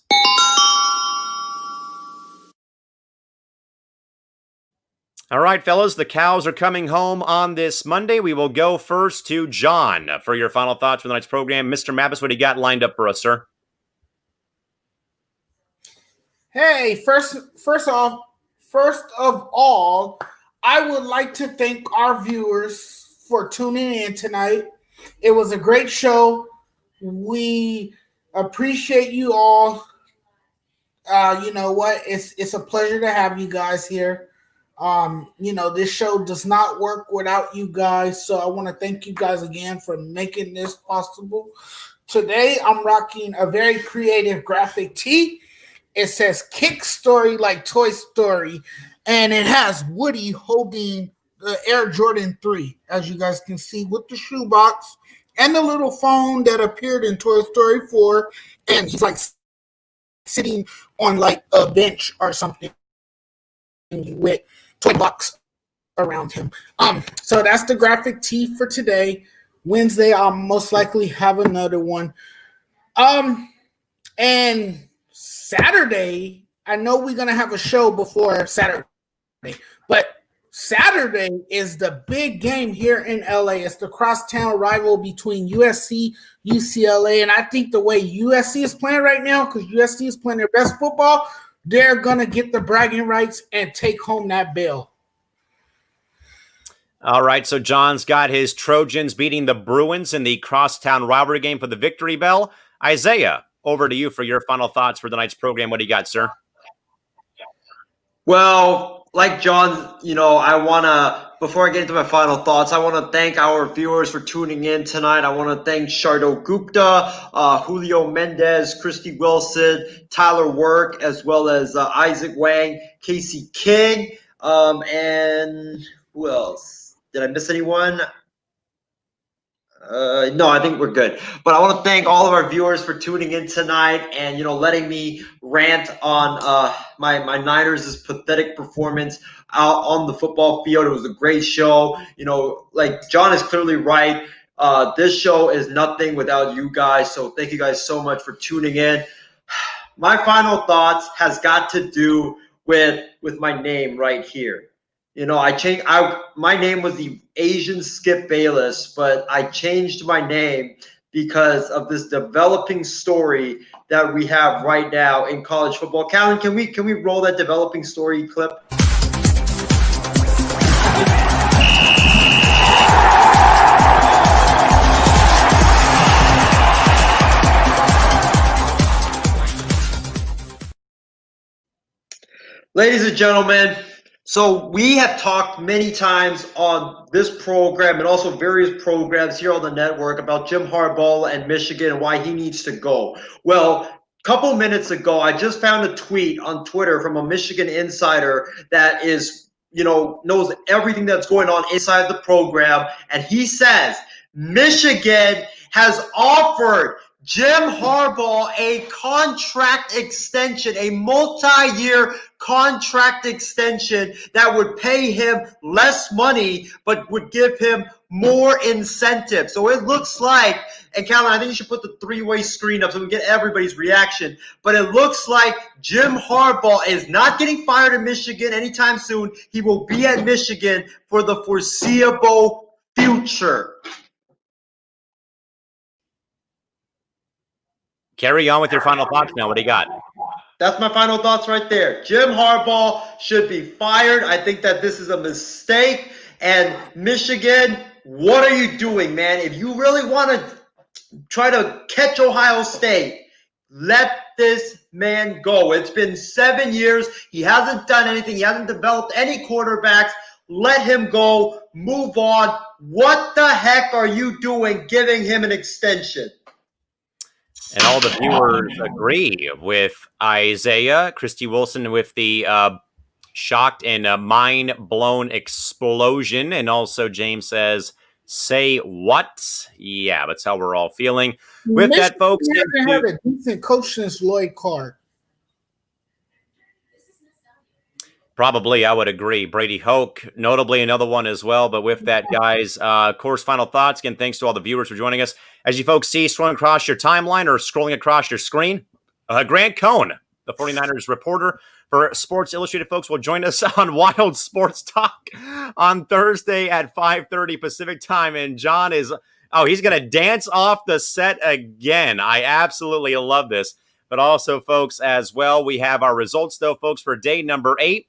All right, fellas, the Cows are coming home on this Monday. We will go first to John for your final thoughts for tonight's program. Mr. Mathis, what do you got lined up for us, sir? Hey, first of all, I would like to thank our viewers for tuning in tonight. It was a great show. We appreciate you all. You know what? It's a pleasure to have you guys here. This show does not work without you guys, so I want to thank you guys again for making this possible. Today, I'm rocking a very creative graphic tee. It says Kick Story like Toy Story, and it has Woody holding the Air Jordan 3, as you guys can see, with the shoebox and the little phone that appeared in Toy Story 4, and he's like sitting on like a bench or something with toy box around him. So that's the graphic tee for today. Wednesday, I'll most likely have another one. And Saturday, I know we're gonna have a show before Saturday, but Saturday is the big game here in LA. It's the crosstown rival between USC, UCLA, and I think the way USC is playing right now, because USC is playing their best football, they're gonna get the bragging rights and take home that bill. All right, so John's got his Trojans beating the Bruins in the crosstown rivalry game for the victory bell. Isaiah, over to you for your final thoughts for tonight's program. What do you got, sir? Well, like John, I want to, before I get into my final thoughts, I want to thank our viewers for tuning in tonight. I want to thank Shardo Gupta, Julio Mendez, Christy Wilson, Tyler Work, as well as Isaac Wang, Casey King, and who else? Did I miss anyone? No, I think we're good. But I want to thank all of our viewers for tuning in tonight and, letting me rant on my Niners' pathetic performance out on the football field. It was a great show. Like John is clearly right. This show is nothing without you guys. So thank you guys so much for tuning in. My final thoughts has got to do with my name right here. I changed. My name was the Asian Skip Bayless, but I changed my name because of this developing story that we have right now in college football. Callan, can we roll that developing story clip? Ladies and gentlemen, so we have talked many times on this program and also various programs here on the network about Jim Harbaugh and Michigan and why he needs to go. Well, a couple minutes ago, I just found a tweet on Twitter from a Michigan insider that is, knows everything that's going on inside the program. And he says Michigan has offered Jim Harbaugh a contract extension, a multi-year contract extension that would pay him less money but would give him more incentive. So it looks like, and Callan, I think you should put the three-way screen up so we can get everybody's reaction, but it looks like Jim Harbaugh is not getting fired in Michigan anytime soon. He will be at Michigan for the foreseeable future. Carry on with your final thoughts now. What do you got? That's my final thoughts right there. Jim Harbaugh should be fired. I think that this is a mistake. And Michigan, what are you doing, man? If you really want to try to catch Ohio State, let this man go. It's been 7 years. He hasn't done anything. He hasn't developed any quarterbacks. Let him go. Move on. What the heck are you doing giving him an extension? And all the viewers agree with Isaiah. Christy Wilson with the shocked and mind-blown explosion. And also James says, say what? Yeah, that's how we're all feeling. With Michigan that, folks. hasn't had a decent coach since Lloyd Carr. Probably, I would agree. Brady Hoke, notably another one as well. But with that, guys, of course, final thoughts. Again, thanks to all the viewers for joining us. As you folks see, scrolling across your timeline or scrolling across your screen, Grant Cohn, the 49ers reporter for Sports Illustrated, folks, will join us on Wild Sports Talk on Thursday at 5:30 Pacific time. And John is, he's going to dance off the set again. I absolutely love this. But also, folks, as well, we have our results, though, folks, for day number 8.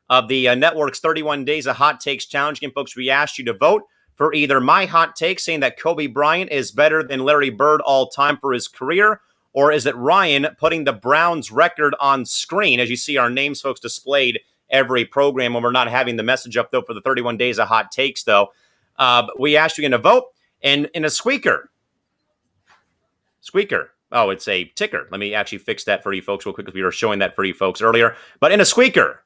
Of the network's 31 Days of Hot Takes Challenge. Again, folks, we asked you to vote for either my hot take saying that Kobe Bryant is better than Larry Bird all time for his career, or is it Ryan putting the Browns record on screen? As you see our names, folks, displayed every program when we're not having the message up, though, for the 31 Days of Hot Takes, though. We asked you again to vote, and in a squeaker, Oh, it's a ticker. Let me actually fix that for you folks real quick because we were showing that for you folks earlier. But in a squeaker,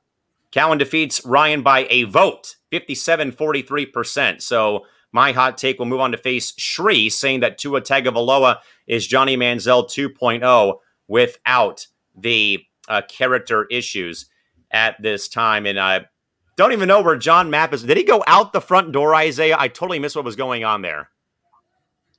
Callan defeats Ryan by a vote, 57.43%. So my hot take will move on to face Shri, saying that Tua Tagovailoa is Johnny Manziel 2.0 without the character issues at this time. And I don't even know where John Mathis. Did he go out the front door, Isaiah? I totally missed what was going on there.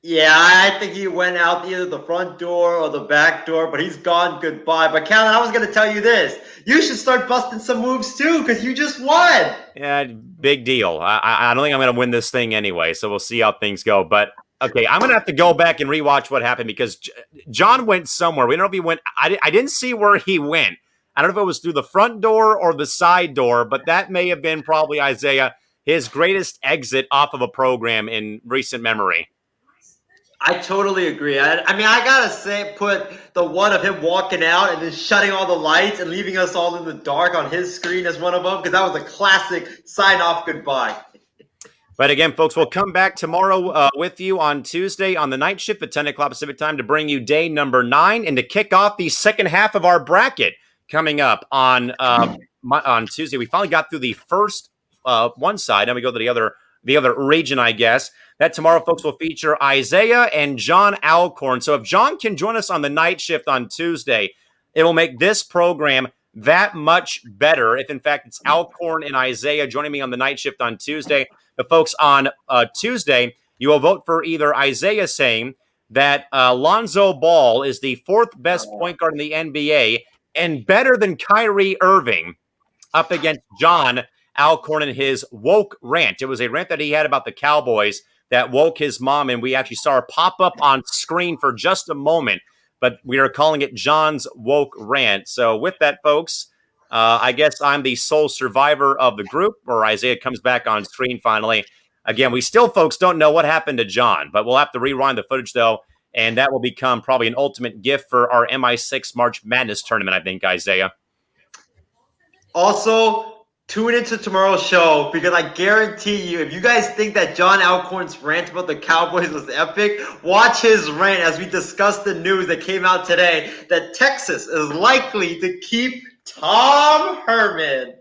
Yeah, I think he went out either the front door or the back door, but he's gone goodbye. But Callan, I was going to tell you this. You should start busting some moves too, because you just won. Yeah, big deal. I don't think I'm going to win this thing anyway, so we'll see how things go. But, okay, I'm going to have to go back and rewatch what happened because John went somewhere. We don't know if he went. I didn't see where he went. I don't know if it was through the front door or the side door, but that may have been probably, Isaiah, his greatest exit off of a program in recent memory. I totally agree. I mean, I got to say, put the one of him walking out and then shutting all the lights and leaving us all in the dark on his screen as one of them, because that was a classic sign-off goodbye. But again, folks, we'll come back tomorrow with you on Tuesday on the night shift at 10 o'clock Pacific time to bring you day number 9 and to kick off the second half of our bracket coming up on Tuesday. We finally got through the first one side, and we go to the other region, I guess. That tomorrow, folks, will feature Isaiah and John Alcorn. So if John can join us on the night shift on Tuesday, it will make this program that much better. If, in fact, it's Alcorn and Isaiah joining me on the night shift on Tuesday. But, folks, on Tuesday, you will vote for either Isaiah saying that Lonzo Ball is the 4th best point guard in the NBA and better than Kyrie Irving, up against John Alcorn and his woke rant. It was a rant that he had about the Cowboys that woke his mom, and we actually saw her pop up on screen for just a moment, but we are calling it John's woke rant. So with that, folks, I guess I'm the sole survivor of the group, or Isaiah comes back on screen finally. Again, we still, folks, don't know what happened to John, but we'll have to rewind the footage, though, and that will become probably an ultimate gift for our MI6 March Madness tournament, I think, Isaiah. Also, tune into tomorrow's show, because I guarantee you, if you guys think that John Alcorn's rant about the Cowboys was epic, watch his rant as we discuss the news that came out today that Texas is likely to keep Tom Herman.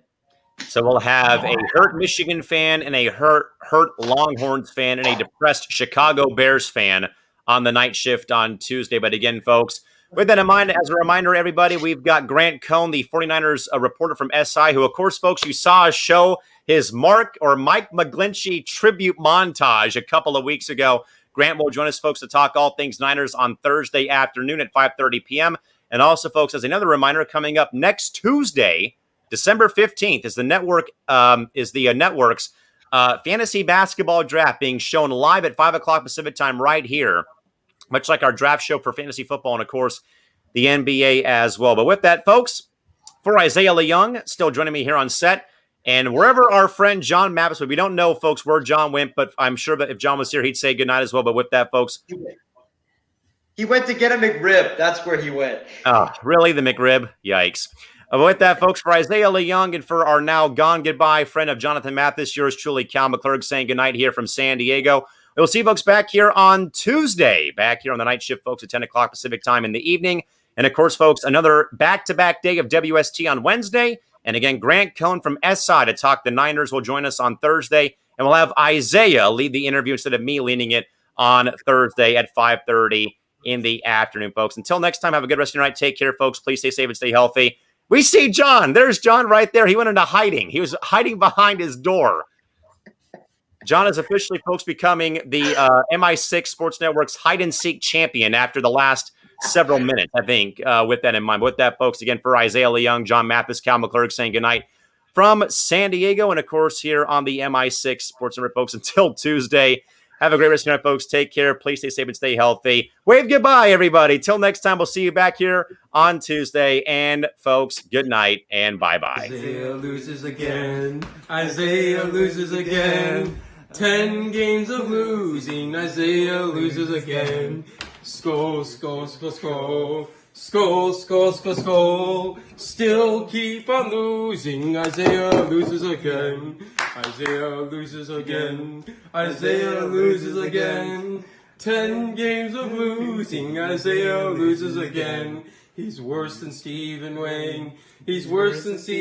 So we'll have a hurt Michigan fan and a hurt Longhorns fan and a depressed Chicago Bears fan on the night shift on Tuesday. But again, folks, with that in mind, as a reminder, everybody, we've got Grant Cohn, the 49ers reporter from SI, who, of course, folks, you saw us show his Mike McGlinchey tribute montage a couple of weeks ago. Grant will join us, folks, to talk all things Niners on Thursday afternoon at 5:30 p.m. And also, folks, as another reminder, coming up next Tuesday, December 15th, is the network's fantasy basketball draft being shown live at 5 o'clock Pacific time right here, much like our draft show for fantasy football and, of course, the NBA as well. But with that, folks, for Isaiah Leung, still joining me here on set, and wherever our friend John Mathis, we don't know, folks, where John went, but I'm sure that if John was here, he'd say goodnight as well. But with that, folks. He went to get a McRib. That's where he went. Oh, really? The McRib? Yikes. But with that, folks, for Isaiah Leung and for our now gone goodbye friend of Jonathan Mathis, yours truly, Callan McClurg, saying goodnight here from San Diego. We'll see you folks back here on Tuesday, back here on the night shift, folks, at 10 o'clock Pacific time in the evening. And, of course, folks, another back-to-back day of WST on Wednesday. And, again, Grant Cohn from SI to talk the Niners will join us on Thursday. And we'll have Isaiah lead the interview instead of me leading it on Thursday at 5:30 in the afternoon, folks. Until next time, have a good rest of your night. Take care, folks. Please stay safe and stay healthy. We see John. There's John right there. He went into hiding. He was hiding behind his door. John is officially, folks, becoming the MI6 Sports Network's hide-and-seek champion after the last several minutes, I think, with that in mind. But with that, folks, again, for Isaiah Leung, John Mathis, Callan McClurg saying goodnight from San Diego. And, of course, here on the MI6 Sports Network, folks, until Tuesday. Have a great rest of your night, folks. Take care. Please stay safe and stay healthy. Wave goodbye, everybody. Till next time, we'll see you back here on Tuesday. And, folks, good night and bye-bye. Isaiah loses again. Isaiah loses again. 10 games of losing. Isaiah loses again. Skull, skull, skull, skull. Skull, skull, skull, skull. Still keep on losing. Isaiah loses again. Isaiah loses again. Isaiah loses again. 10 games of losing, Isaiah loses again. He's worse than Stephen Wayne. He's worse than Stephen